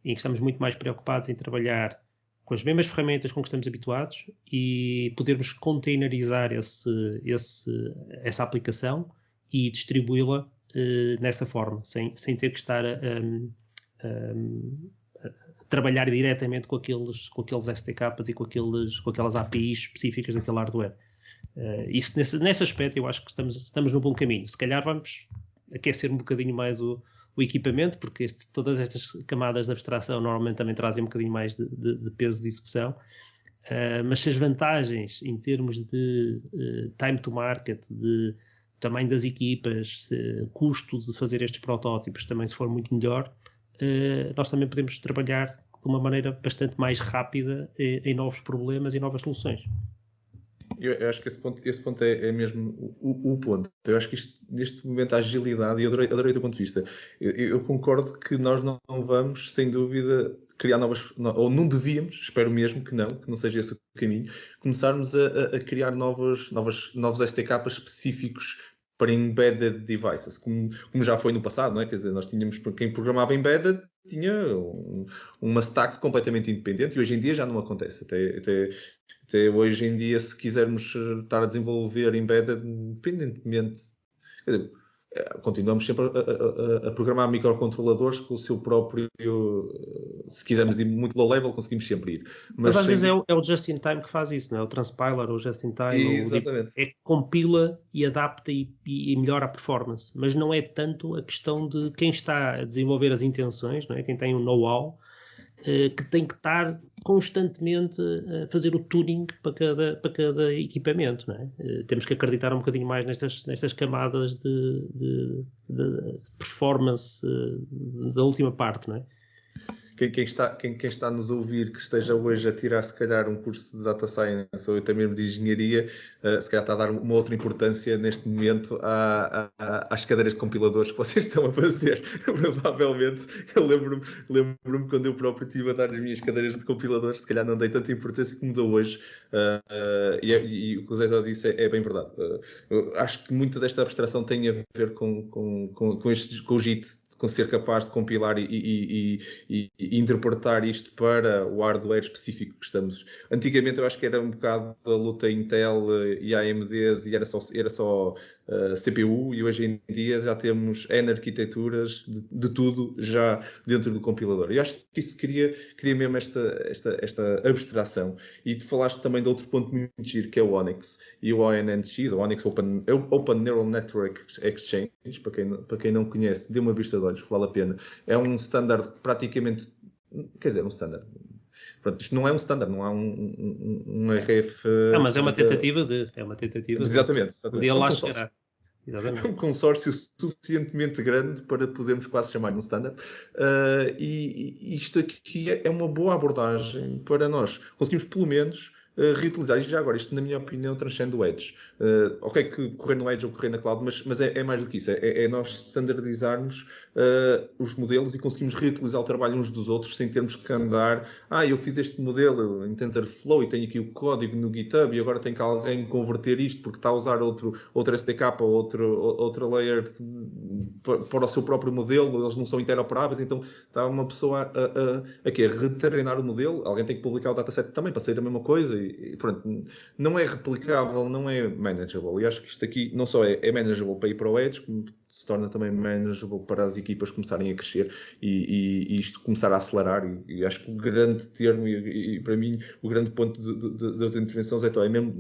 em que estamos muito mais preocupados em trabalhar com as mesmas ferramentas com que estamos habituados e podermos containerizar essa aplicação e distribuí-la nessa forma, sem ter que estar a trabalhar diretamente com aqueles SDKs e com aquelas APIs específicas daquele hardware. Isso, nesse aspecto, eu acho que estamos no bom caminho. Se calhar vamos aquecer um bocadinho mais o equipamento, porque todas estas camadas de abstração normalmente também trazem um bocadinho mais de peso de execução. Mas se as vantagens em termos de time to market, de tamanho das equipas, custo de fazer estes protótipos também se for muito melhor, nós também podemos trabalhar de uma maneira bastante mais rápida em novos problemas e novas soluções. Eu acho que esse ponto é mesmo o ponto. Eu acho que neste momento, a agilidade, e eu adorei o teu ponto de vista. Eu concordo que nós não vamos, sem dúvida, criar novas, ou não devíamos, espero mesmo que não seja esse o caminho, começarmos a criar novos SDKs específicos para embedded devices, como já foi no passado, não é? Quer dizer, nós tínhamos, quem programava embedded tinha uma stack completamente independente e hoje em dia já não acontece. Até hoje em dia, se quisermos estar a desenvolver embedded independentemente, quer dizer, continuamos sempre a programar microcontroladores com o seu próprio, se quisermos ir muito low level, conseguimos sempre ir. Mas às vezes é o just-in-time que faz isso, não é? O transpiler, o just-in-time, exatamente. É que compila e adapta e melhora a performance. Mas não é tanto a questão de quem está a desenvolver as intenções, não é? Quem tem o know-how, que tem que estar constantemente a fazer o tuning para cada equipamento, não é? Temos que acreditar um bocadinho mais nestas camadas de performance da última parte, não é? Quem está a nos ouvir, que esteja hoje a tirar se calhar um curso de Data Science ou até mesmo de Engenharia, se calhar está a dar uma outra importância neste momento às cadeiras de compiladores que vocês estão a fazer. Provavelmente, eu lembro-me quando eu próprio estive a dar as minhas cadeiras de compiladores, se calhar não dei tanta importância como dou hoje, e o que o Zé já disse é bem verdade. Acho que muita desta abstração tem a ver com o JIT, com ser capaz de compilar e interpretar isto para o hardware específico que estamos. Antigamente eu acho que era um bocado a luta Intel e AMDs e era só CPU, e hoje em dia já temos N arquiteturas de tudo já dentro do compilador. Eu acho que isso cria mesmo esta abstração. E tu falaste também de outro ponto muito giro, que é o ONNX. E o ONNX, o ONNX Open Neural Network Exchange, para quem não conhece, dê uma vista de olhos, vale a pena. É um standard praticamente, quer dizer, um standard. Pronto, isto não é um standard, não há um RF... mas é uma tentativa de... Exatamente. Um dia lá chegará. Exatamente. É um consórcio suficientemente grande para podermos quase chamar um standard. E isto aqui é uma boa abordagem para nós conseguimos, pelo menos, reutilizar. E já agora, isto, na minha opinião, transcende o Edge. Ok que correr no Edge ou correr na Cloud, mas é mais do que isso. É nós standardizarmos os modelos e conseguimos reutilizar o trabalho uns dos outros sem termos que andar. Eu fiz este modelo em TensorFlow e tenho aqui o código no GitHub e agora tem que alguém converter isto porque está a usar outro SDK ou outra layer para o seu próprio modelo. Eles não são interoperáveis, então está uma pessoa a retreinar o modelo. Alguém tem que publicar o dataset também para sair a mesma coisa. E pronto, não é replicável, não é manageable. E acho que isto aqui não só é manageable para ir para o Edge, como se torna também manageable para as equipas começarem a crescer e isto começar a acelerar. E acho que o grande termo e para mim o grande ponto da intervenção é mesmo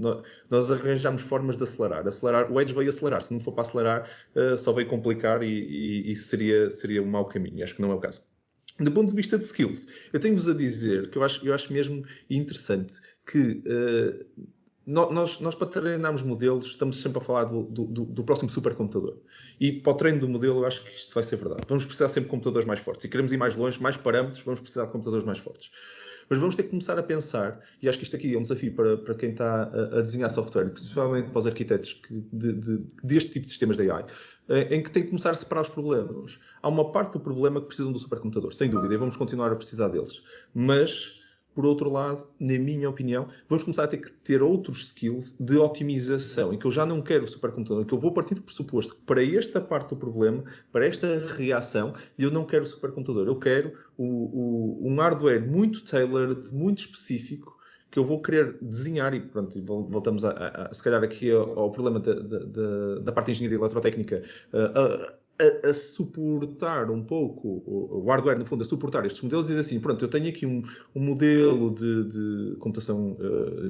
nós arranjamos formas de acelerar. O Edge veio acelerar. Se não for para acelerar, só veio complicar e seria um mau caminho. Acho que não é o caso. Do ponto de vista de skills, eu tenho-vos a dizer que eu acho mesmo interessante que nós para treinarmos modelos, estamos sempre a falar do próximo supercomputador. E para o treino do modelo, eu acho que isto vai ser verdade. Vamos precisar sempre de computadores mais fortes. E queremos ir mais longe, mais parâmetros, vamos precisar de computadores mais fortes. Mas vamos ter que começar a pensar, e acho que isto aqui é um desafio para quem está a desenhar software, principalmente para os arquitetos deste tipo de sistemas de AI, em que tem que começar a separar os problemas. Há uma parte do problema que precisam do supercomputador, sem dúvida, e vamos continuar a precisar deles. Mas, por outro lado, na minha opinião, vamos começar a ter que ter outros skills de otimização, em que eu já não quero o supercomputador, que eu vou partir do pressuposto que para esta parte do problema, para esta reação, eu não quero o supercomputador. Eu quero um hardware muito tailored, muito específico, que eu vou querer desenhar, e pronto, voltamos se calhar aqui ao problema da parte de engenharia eletrotécnica, a suportar um pouco, o hardware, no fundo, a suportar estes modelos, diz assim, pronto, eu tenho aqui um modelo de computação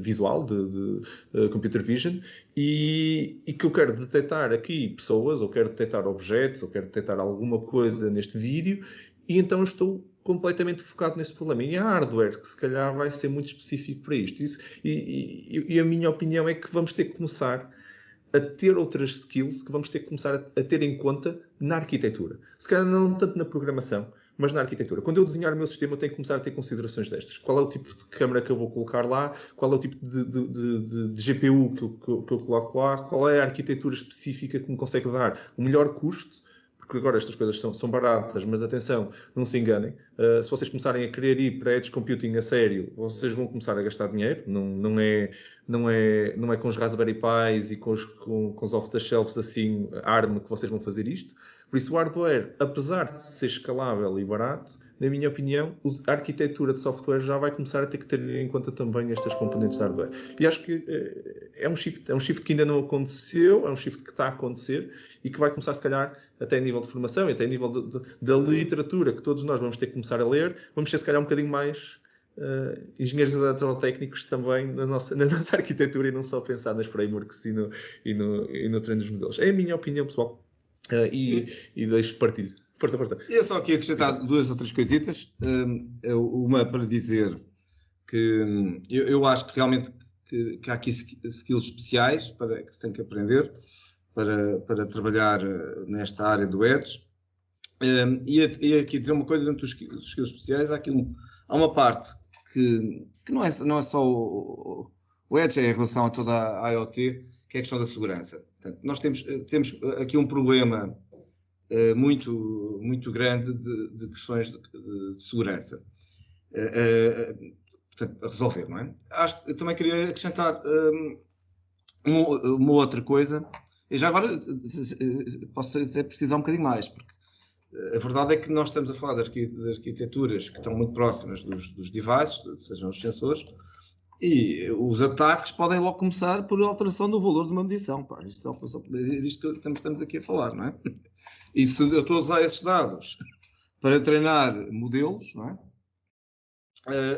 visual, de computer vision, e que eu quero detectar aqui pessoas, ou quero detectar objetos, ou quero detectar alguma coisa neste vídeo, e então eu estou completamente focado nesse problema. E há hardware que se calhar vai ser muito específico para isto. E a minha opinião é que vamos ter que começar a ter outras skills que vamos ter que começar a ter em conta na arquitetura. Se calhar não tanto na programação, mas na arquitetura. Quando eu desenhar o meu sistema, eu tenho que começar a ter considerações destas. Qual é o tipo de câmara que eu vou colocar lá? Qual é o tipo de GPU que eu coloco lá? Qual é a arquitetura específica que me consegue dar o melhor custo? Porque agora estas coisas são baratas, mas atenção, não se enganem. Se vocês começarem a querer ir para edge computing a sério, vocês vão começar a gastar dinheiro. Não é com os Raspberry Pis e com os off-the-shelves assim, ARM, que vocês vão fazer isto. Por isso, o hardware, apesar de ser escalável e barato, na minha opinião, a arquitetura de software já vai começar a ter que ter em conta também estas componentes de hardware. E acho que é um shift que ainda não aconteceu, é um shift que está a acontecer e que vai começar, se calhar, até a nível de formação e até a nível da literatura que todos nós vamos ter que começar a ler, vamos ser, se calhar, um bocadinho mais engenheiros eletrotécnicos também na nossa arquitetura e não só pensar nas frameworks e no treino dos modelos. É a minha opinião, pessoal. E deixo partilho. Força. E eu só aqui acrescentar 2 ou 3 coisitas. Uma para dizer que eu acho que realmente que há aqui skills especiais que se tem que aprender para trabalhar nesta área do Edge. E aqui dizer uma coisa dentro dos skills especiais, há uma parte que não é só o Edge, é em relação a toda a IoT, que é a questão da segurança. Portanto, nós temos aqui um problema muito, muito grande de questões de segurança portanto, a resolver, não é? Eu também queria acrescentar uma outra coisa, e já agora posso até precisar um bocadinho mais, porque a verdade é que nós estamos a falar de arquiteturas que estão muito próximas dos devices, sejam os sensores, e os ataques podem logo começar por alteração do valor de uma medição. Pá, isto é disto que estamos aqui a falar, não é? E se eu estou a usar esses dados para treinar modelos, não é?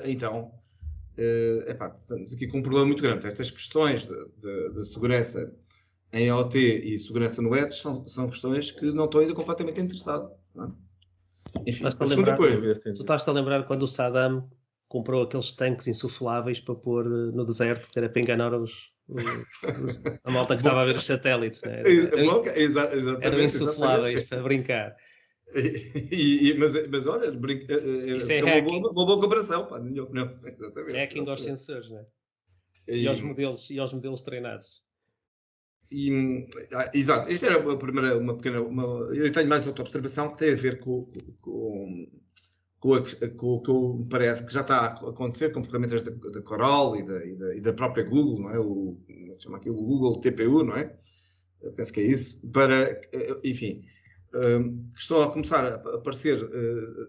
Então, estamos aqui com um problema muito grande. Estas questões de segurança em IoT e segurança no Edge são questões que não estou ainda completamente interessado. Não é? Enfim, a segunda coisa. Tu estás-te a lembrar quando o Saddam comprou aqueles tanques insufláveis para pôr no deserto, que era para enganar a malta que estava a ver os satélites. Né? Eram insufláveis para brincar. Mas olha, é uma boa comparação. Pá, não, exatamente. Hacking aos sensores, né? E aos modelos treinados. Exato, esta era uma pequena. Eu tenho mais outra observação que tem a ver com o que me parece que já está a acontecer com ferramentas da Coral e da própria Google, não é? Chama aqui o Google TPU, não é? Eu penso que é isso. Enfim, que estão a começar a aparecer,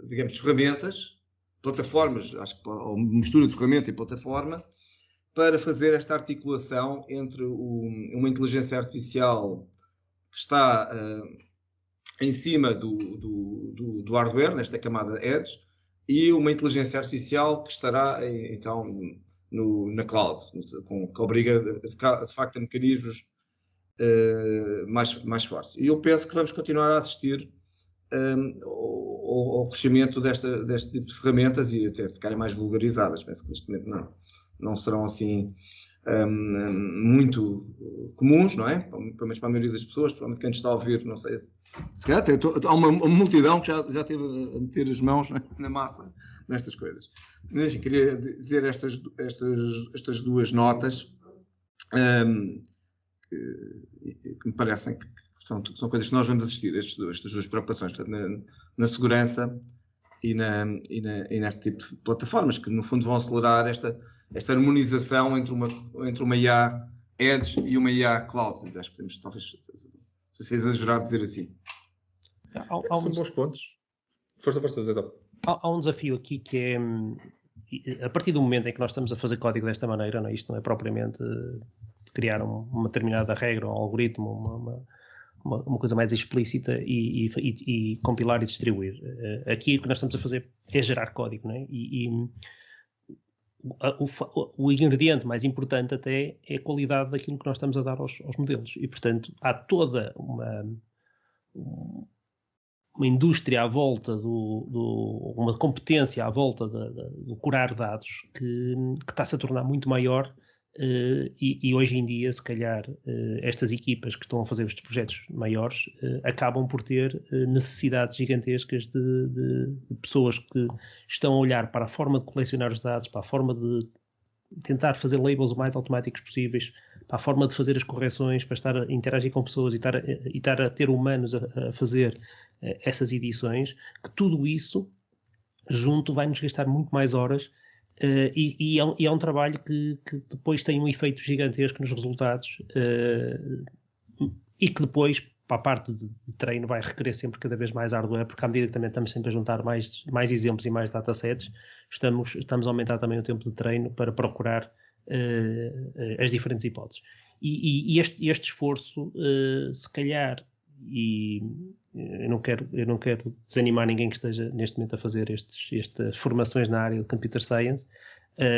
digamos, ferramentas, plataformas, acho que ou mistura de ferramenta e plataforma, para fazer esta articulação entre uma inteligência artificial que está em cima do hardware, nesta camada Edge, e uma inteligência artificial que estará, então, na cloud, que obriga, de facto, a mecanismos mais fortes. E eu penso que vamos continuar a assistir ao crescimento deste tipo de ferramentas e até ficarem mais vulgarizadas. Penso que neste momento não serão assim muito comuns, não é? Pelo menos para a maioria das pessoas, provavelmente quem está a ouvir, não sei se calhar há uma multidão que já teve a meter as mãos na massa nestas coisas. Mas queria dizer estas 2 notas que me parecem que são coisas que nós vamos assistir, estas 2 preocupações, na segurança e neste tipo de plataformas, que no fundo vão acelerar esta harmonização entre uma IA Edge e uma IA Cloud. Acho que podemos, talvez, se ser exagerado dizer assim. São bons pontos. Força, Zé. Há um desafio aqui que é, a partir do momento em que nós estamos a fazer código desta maneira, não é? Isto não é propriamente criar uma determinada regra, um algoritmo, uma coisa mais explícita e compilar e distribuir. Aqui o que nós estamos a fazer é gerar código, não é? O ingrediente mais importante até é a qualidade daquilo que nós estamos a dar aos modelos. E, portanto, há toda uma indústria à volta uma competência à volta do curar dados que está-se a tornar muito maior. E hoje em dia, se calhar, estas equipas que estão a fazer estes projetos maiores acabam por ter necessidades gigantescas de pessoas que estão a olhar para a forma de colecionar os dados, para a forma de tentar fazer labels o mais automáticos possíveis, para a forma de fazer as correções, para estar a interagir com pessoas e estar a ter humanos a fazer essas edições, que tudo isso junto vai-nos gastar muito mais horas. E é um trabalho que depois tem um efeito gigantesco nos resultados e que depois, para a parte de treino, vai requerer sempre cada vez mais hardware, porque à medida que também estamos sempre a juntar mais exemplos e mais datasets, estamos a aumentar também o tempo de treino para procurar as diferentes hipóteses. E este esforço, se calhar, e eu não quero desanimar ninguém que esteja neste momento a fazer estas formações na área de Computer Science,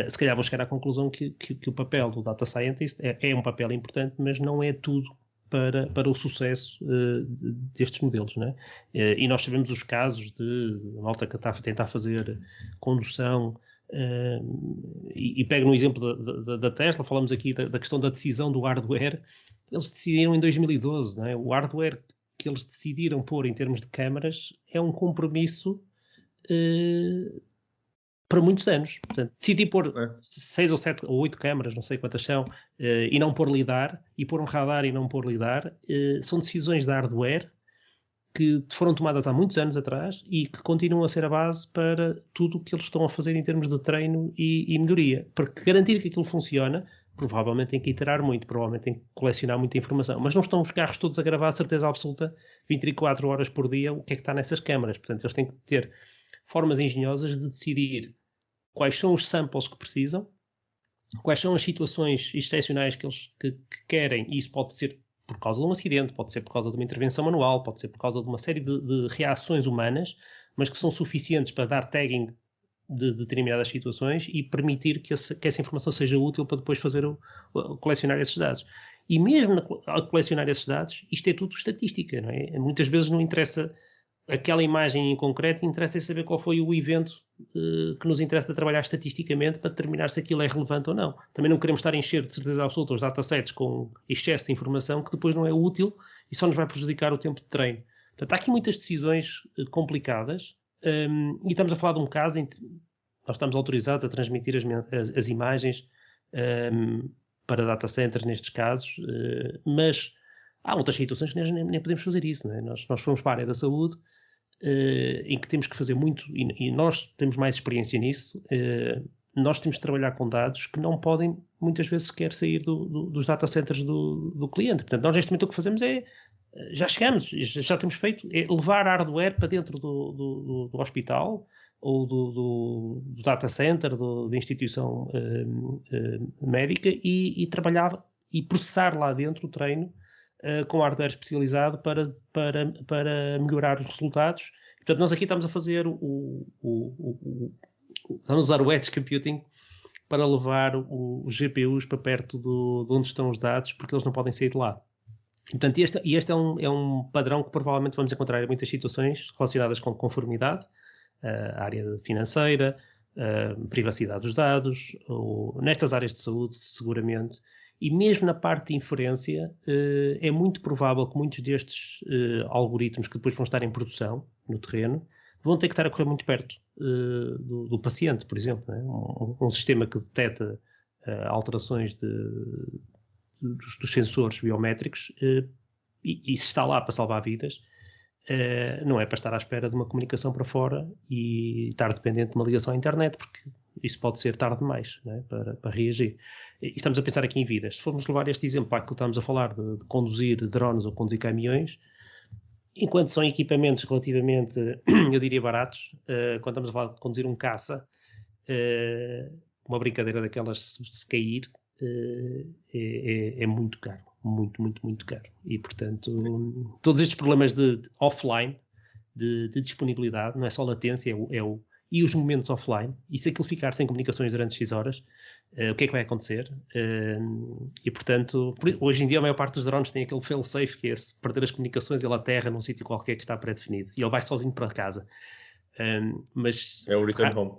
se calhar vou chegar à conclusão que o papel do Data Scientist é um papel importante, mas não é tudo para o sucesso destes modelos, não é? E nós sabemos os casos de malta que está a tentar fazer condução, e pego no exemplo da Tesla, falamos aqui da questão da decisão do hardware. Eles decidiram em 2012, não é? O hardware que eles decidiram pôr em termos de câmaras é um compromisso para muitos anos. Portanto, decidir pôr 6 ou 7 ou 8 câmaras, não sei quantas são, e não pôr lidar, e pôr um radar e não pôr lidar, são decisões de hardware que foram tomadas há muitos anos atrás e que continuam a ser a base para tudo o que eles estão a fazer em termos de treino e melhoria. Porque garantir que aquilo funciona, provavelmente tem que iterar muito, provavelmente tem que colecionar muita informação, mas não estão os carros todos a gravar a certeza absoluta 24 horas por dia o que é que está nessas câmaras. Portanto, eles têm que ter formas engenhosas de decidir quais são os samples que precisam, quais são as situações excepcionais que eles que querem, e isso pode ser por causa de um acidente, pode ser por causa de uma intervenção manual, pode ser por causa de uma série de reações humanas, mas que são suficientes para dar tagging de determinadas situações e permitir que essa informação seja útil para depois colecionar esses dados. E mesmo a colecionar esses dados, isto é tudo estatística, não é? Muitas vezes não interessa aquela imagem em concreto, interessa saber qual foi o evento que nos interessa trabalhar estatisticamente para determinar se aquilo é relevante ou não. Também não queremos estar a encher de certeza absoluta os datasets com excesso de informação que depois não é útil e só nos vai prejudicar o tempo de treino. Portanto, há aqui muitas decisões complicadas e estamos a falar de um caso em que nós estamos autorizados a transmitir as imagens para data centers nestes casos, mas há outras situações que nem podemos fazer isso, não é? Nós fomos para a área da saúde, em que temos que fazer muito, e nós temos mais experiência nisso. Nós temos de trabalhar com dados que não podem, muitas vezes, sequer sair dos data centers do cliente. Portanto, nós neste momento o que fazemos já chegamos, já temos feito, é levar hardware para dentro do hospital ou do data center, da instituição médica e trabalhar e processar lá dentro o treino com hardware especializado para melhorar os resultados. Portanto, nós aqui estamos a fazer estamos a usar o Edge Computing para levar os GPUs para perto de onde estão os dados, porque eles não podem sair de lá. Portanto, este é um padrão que provavelmente vamos encontrar em muitas situações relacionadas com conformidade, a área financeira, privacidade dos dados, ou nestas áreas de saúde, seguramente. E mesmo na parte de inferência, é muito provável que muitos destes algoritmos que depois vão estar em produção, no terreno, vão ter que estar a correr muito perto do paciente, por exemplo. Né? Um sistema que detecta alterações dos sensores biométricos e se está lá para salvar vidas, não é para estar à espera de uma comunicação para fora e estar dependente de uma ligação à internet, porque isso pode ser tarde demais, né, para reagir. E estamos a pensar aqui em vidas. Se formos levar este exemplo para aquilo que estamos a falar de conduzir drones ou conduzir caminhões, enquanto são equipamentos relativamente, eu diria, baratos, quando estamos a falar de conduzir um caça, uma brincadeira daquelas, se cair, é muito caro. muito, muito, muito caro. E, portanto, todos estes problemas de offline, de disponibilidade, não é só latência, e os momentos offline, e se aquilo ficar sem comunicações durante X horas, o que é que vai acontecer? E, portanto, hoje em dia a maior parte dos drones tem aquele fail-safe, que é se perder as comunicações, ele aterra num sítio qualquer que está pré-definido, e ele vai sozinho para casa. Mas é o return home.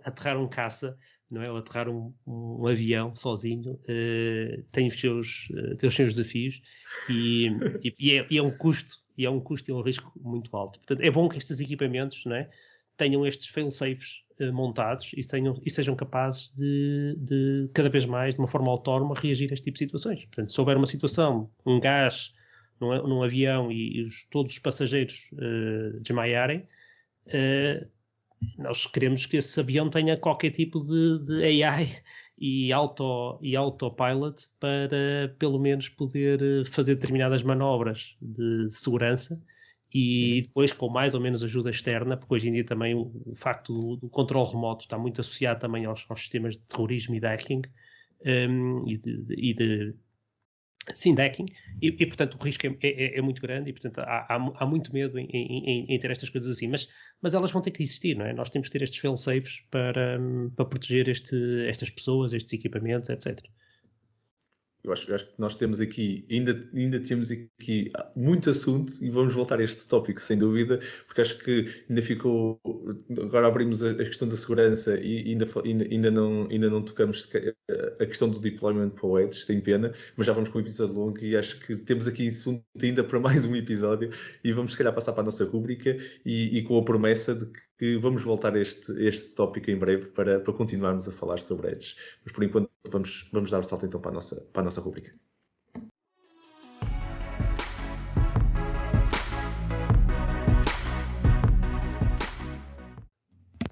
Aterrar um caça, não é? Ou aterrar um avião sozinho, tem os seus desafios, e é um custo, e é um risco muito alto. Portanto, é bom que estes equipamentos, não é, tenham estes fail-safes montados e sejam capazes de cada vez mais, de uma forma autónoma, reagir a este tipo de situações. Portanto, se houver uma situação, um gás num avião e todos os passageiros desmaiarem, nós queremos que esse avião tenha qualquer tipo de AI e autopilot para, pelo menos, poder fazer determinadas manobras de segurança, e depois com mais ou menos ajuda externa, porque hoje em dia também o facto do controle remoto está muito associado também aos sistemas de terrorismo e de hacking, sim, de hacking, e portanto o risco é muito grande, e portanto há muito medo em ter estas coisas assim, mas elas vão ter que existir, não é? Nós temos que ter estes fail-safes para proteger estas pessoas, estes equipamentos, etc. Eu acho que nós temos aqui, ainda temos aqui muito assunto, e vamos voltar a este tópico, sem dúvida, porque acho que ainda ficou. Agora abrimos a questão da segurança e ainda não tocamos a questão do deployment para o Edge, tem pena, mas já vamos com um episódio longo e acho que temos aqui assunto ainda para mais um episódio, e vamos se calhar passar para a nossa rúbrica e com a promessa de que vamos voltar a este tópico em breve para continuarmos a falar sobre Edge. Mas por enquanto vamos dar o salto então para a nossa rúbrica.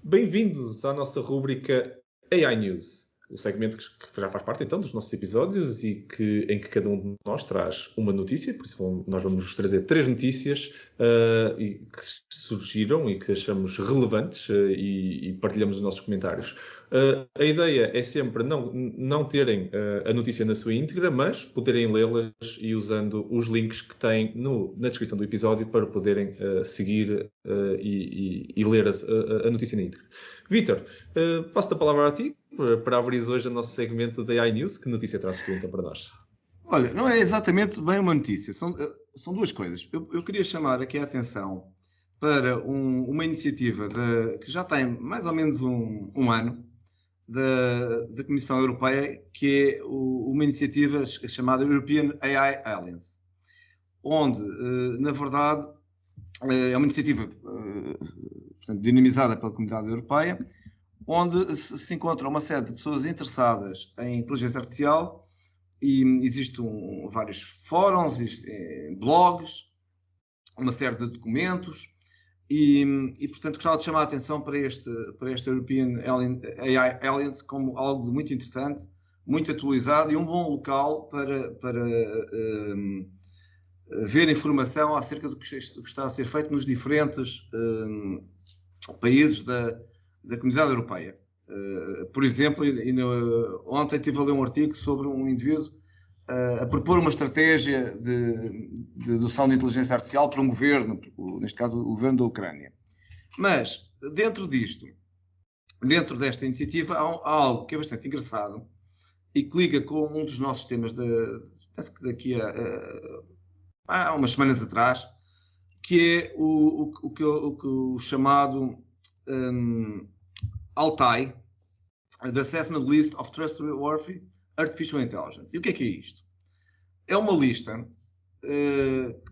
Bem-vindos à nossa rúbrica AI News, o segmento que já faz parte então dos nossos episódios e em que cada um de nós traz uma notícia. Por isso nós vamos vos trazer 3 notícias que surgiram e que achamos relevantes, e partilhamos os nossos comentários. A ideia é sempre não terem a notícia na sua íntegra, mas poderem lê-las e usando os links que têm na descrição do episódio para poderem seguir e ler a notícia na íntegra. Vítor, passo-te a palavra a ti para abrir hoje o nosso segmento da AI News. Que notícia trazes tu então para nós? Olha, não é exatamente bem uma notícia, são duas coisas. Eu queria chamar aqui a atenção para uma iniciativa que já tem mais ou menos um ano, da Comissão Europeia, que é uma iniciativa chamada European AI Alliance, onde, na verdade, é uma iniciativa portanto, dinamizada pela Comunidade Europeia, onde se encontram uma série de pessoas interessadas em inteligência artificial, e existem vários fóruns, blogs, uma série de documentos, e portanto gostava de chamar a atenção para este European AI Alliance como algo de muito interessante, muito atualizado e um bom local para ver informação acerca do que está a ser feito nos diferentes países da Comunidade Europeia. Por exemplo, ontem estive a ler um artigo sobre um indivíduo a propor uma estratégia de adoção de inteligência artificial para um governo, neste caso o governo da Ucrânia. Mas, dentro desta iniciativa, há algo que é bastante engraçado e que liga com um dos nossos temas, penso que daqui há umas semanas atrás, que é o chamado ALTAI, The Assessment List of Trustworthy Artificial Intelligence. E o que é isto? É uma lista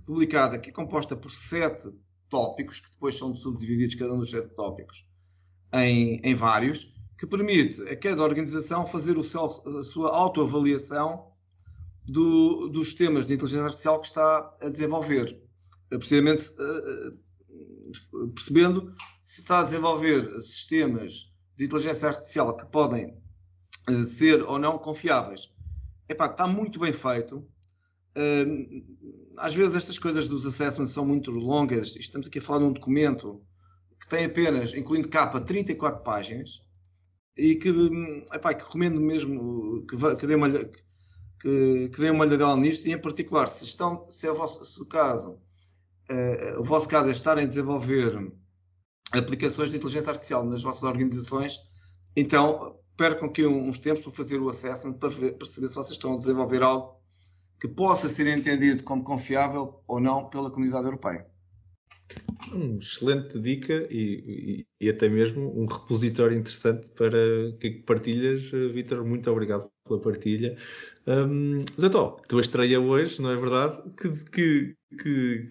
publicada, que é composta por 7 tópicos, que depois são subdivididos, cada um dos 7 tópicos, em vários, que permite a cada organização fazer a sua autoavaliação dos sistemas de inteligência artificial que está a desenvolver. Precisamente percebendo se está a desenvolver sistemas de inteligência artificial que podem ser ou não confiáveis. Está muito bem feito. Às vezes estas coisas dos assessments são muito longas. Estamos aqui a falar de um documento que tem apenas, incluindo capa, 34 páginas, e que recomendo mesmo que que deem uma olhadela nisto, e em particular, se é o vosso caso é estarem a desenvolver aplicações de inteligência artificial nas vossas organizações, então percam aqui uns tempos para fazer o assessment, para saber se vocês estão a desenvolver algo que possa ser entendido como confiável ou não pela comunidade europeia. Excelente dica e até mesmo um repositório interessante para que partilhas, Vítor. Muito obrigado pela partilha. Zé Tó, tua estreia hoje, não é verdade? Que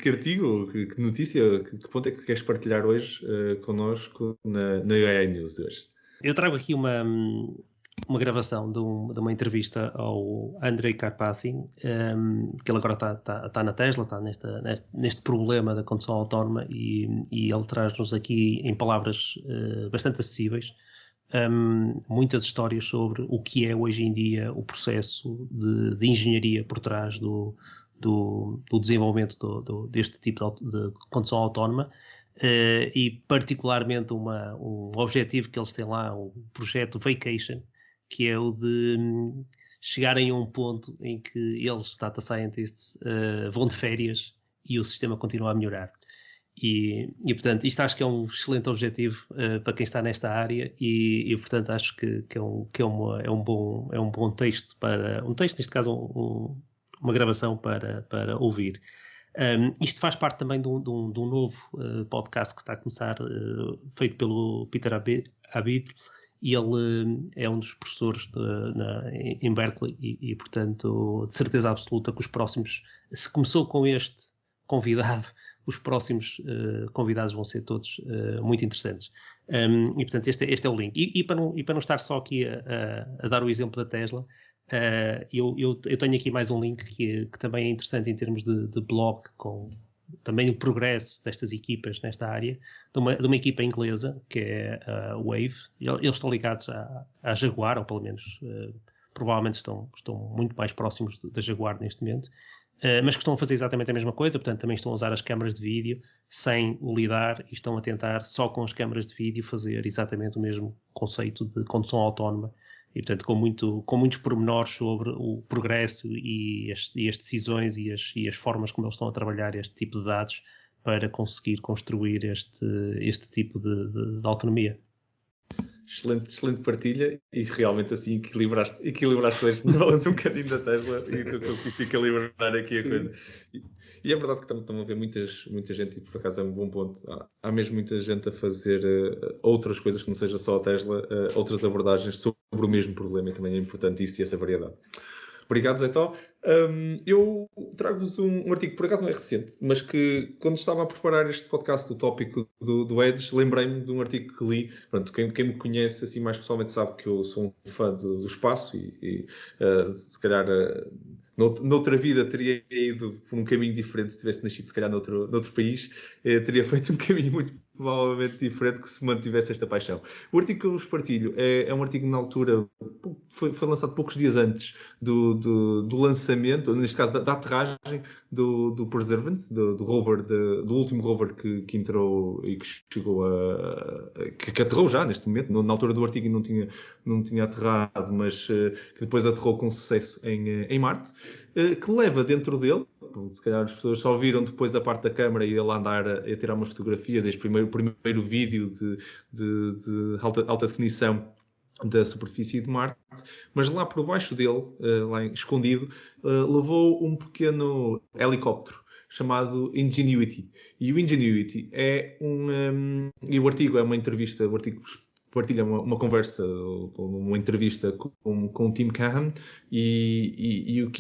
artigo, que notícia, que ponto é que queres partilhar hoje connosco na AI News de hoje? Eu trago aqui uma gravação de uma entrevista ao Andrei Karpathy, que ele agora está na Tesla, está neste problema da condução autónoma, e ele traz-nos aqui, em palavras bastante acessíveis, muitas histórias sobre o que é hoje em dia o processo de engenharia por trás do desenvolvimento deste tipo de condução autónoma. E particularmente um objetivo que eles têm lá, o projeto Vacation, que é o de chegarem a um ponto em que eles, data scientists, vão de férias e o sistema continua a melhorar. E portanto, isto acho que é um excelente objetivo para quem está nesta área, e portanto acho que é um bom texto neste caso uma gravação para ouvir. Isto faz parte também de um novo podcast que está a começar, feito pelo Peter Abid, e ele é um dos professores em Berkeley, e portanto, de certeza absoluta que os próximos, se começou com este convidado, os próximos convidados vão ser todos muito interessantes. E portanto, este é o link. E para não estar só aqui a dar o exemplo da Tesla, eu tenho aqui mais um link que também é interessante em termos de blog, com também o progresso destas equipas nesta área, de uma equipa inglesa, que é a Wave. Eles estão ligados à Jaguar, ou pelo menos provavelmente estão muito mais próximos da Jaguar neste momento, mas que estão a fazer exatamente a mesma coisa. Portanto, também estão a usar as câmaras de vídeo sem o lidar, e estão a tentar só com as câmaras de vídeo fazer exatamente o mesmo conceito de condução autónoma, e portanto com muitos pormenores sobre o progresso e as decisões e as formas como eles estão a trabalhar este tipo de dados para conseguir construir este tipo de autonomia. Excelente partilha, e realmente assim equilibraste hoje no balanço um bocadinho da Tesla, e tu conseguiste equilibrar aqui a coisa. E é verdade que estamos a ver muita gente, e por acaso é um bom ponto. Há mesmo muita gente a fazer outras coisas que não seja só a Tesla, outras abordagens sobre o mesmo problema, e também é importante isso e essa variedade. Obrigado, Zé Tó. Eu trago-vos um artigo, por acaso não é recente, mas que, quando estava a preparar este podcast do tópico do Edge, lembrei-me de um artigo que li. Pronto, quem me conhece assim mais pessoalmente sabe que eu sou um fã do espaço, e se calhar noutra vida teria ido por um caminho diferente. Se tivesse nascido se calhar noutro país, teria feito um caminho muito provavelmente diferente, que se mantivesse esta paixão. O artigo que eu vos partilho é um artigo na altura, foi lançado poucos dias antes do lançamento, neste caso da aterragem do Perseverance, do rover, do último rover que entrou e que chegou que aterrou já neste momento. Na altura do artigo não tinha aterrado, mas que depois aterrou com sucesso em Marte, que leva dentro dele, se calhar as pessoas só viram depois a parte da câmara e ele andar a tirar umas fotografias, o primeiro vídeo de alta definição da superfície de Marte, mas lá por baixo dele, lá escondido, levou um pequeno helicóptero chamado Ingenuity. E o Ingenuity é e o artigo é uma entrevista, o artigo partilha uma conversa, uma entrevista com o Tim Cahan, e o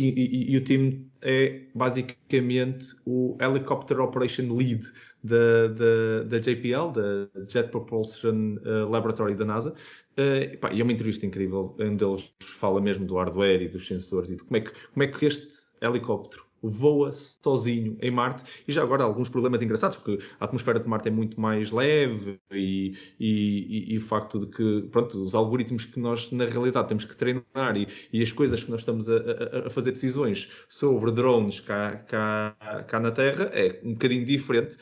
Tim é basicamente o Helicopter Operation Lead da JPL, da Jet Propulsion Laboratory da NASA. E é uma entrevista incrível, onde eles falam mesmo do hardware e dos sensores, e de como é que este helicóptero voa sozinho em Marte, e já agora alguns problemas engraçados, porque a atmosfera de Marte é muito mais leve e o facto de que, pronto, os algoritmos que nós na realidade temos que treinar e as coisas que nós estamos a fazer decisões sobre drones cá na Terra é um bocadinho diferente.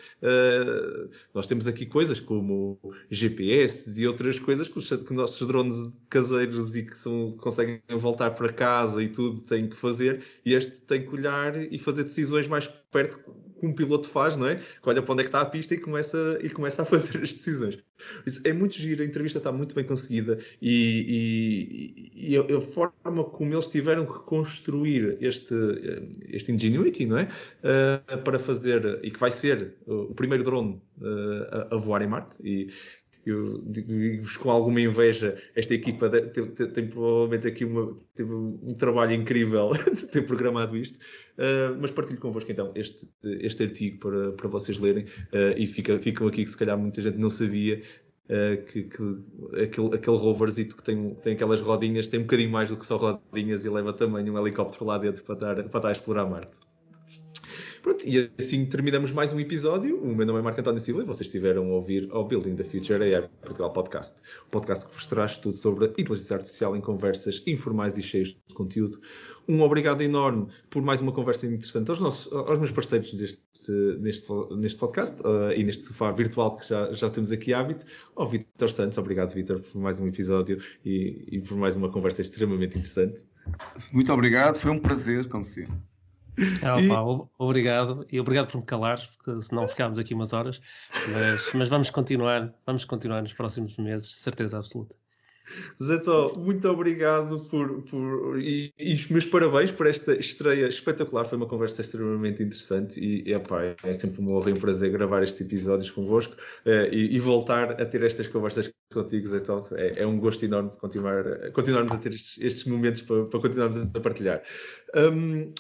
Nós temos aqui coisas como GPS e outras coisas que nossos drones caseiros e que conseguem voltar para casa e tudo têm que fazer, e este tem que olhar e fazer decisões mais perto que um piloto faz, não é? Que olha para onde é que está a pista e começa a fazer as decisões. Isso é muito giro, a entrevista está muito bem conseguida e a forma como eles tiveram que construir este Ingenuity, não é? Para fazer, e que vai ser o primeiro drone a voar em Marte, e eu digo-vos com alguma inveja, esta equipa tem provavelmente aqui teve um trabalho incrível de ter programado isto, mas partilho convosco então este artigo para vocês lerem, e ficam aqui que se calhar muita gente não sabia, que aquele roverzito que tem aquelas rodinhas, tem um bocadinho mais do que só rodinhas e leva também um helicóptero lá dentro para estar a explorar Marte. Pronto, e assim terminamos mais um episódio. O meu nome é Marco António Silva e vocês estiveram a ouvir ao Building the Future AI Portugal Podcast. O podcast que vos traz tudo sobre a inteligência artificial em conversas informais e cheias de conteúdo. Um obrigado enorme por mais uma conversa interessante aos meus parceiros neste podcast e neste sofá virtual que já temos aqui hábito. Ao Vítor Santos, obrigado Vítor por mais um episódio e por mais uma conversa extremamente interessante. Muito obrigado, foi um prazer, como sempre. Obrigado, e obrigado por me calares, porque senão ficámos aqui umas horas, mas vamos continuar nos próximos meses, de certeza absoluta. Zé-Tó, muito obrigado e os meus parabéns por esta estreia espetacular. Foi uma conversa extremamente interessante e é sempre uma honra e um prazer gravar estes episódios convosco e voltar a ter estas conversas contigo, Zé-Tó. É um gosto enorme continuarmos a ter estes momentos para continuarmos a partilhar.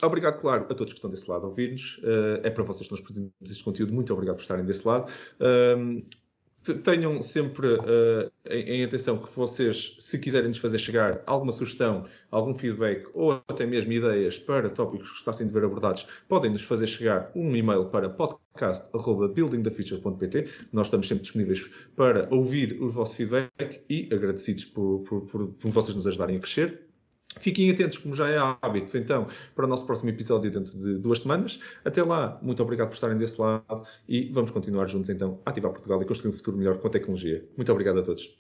Obrigado, claro, a todos que estão desse lado a ouvir-nos. É para vocês que nós produzimos este conteúdo. Muito obrigado por estarem desse lado. Tenham sempre em atenção que vocês, se quiserem nos fazer chegar alguma sugestão, algum feedback ou até mesmo ideias para tópicos que gostassem de ver abordados, podem nos fazer chegar um e-mail para podcast@buildingthefuture.pt. Nós estamos sempre disponíveis para ouvir o vosso feedback e agradecidos por vocês nos ajudarem a crescer. Fiquem atentos, como já é hábito, então, para o nosso próximo episódio dentro de 2 semanas. Até lá, muito obrigado por estarem desse lado e vamos continuar juntos, então, a ativar Portugal e construir um futuro melhor com a tecnologia. Muito obrigado a todos.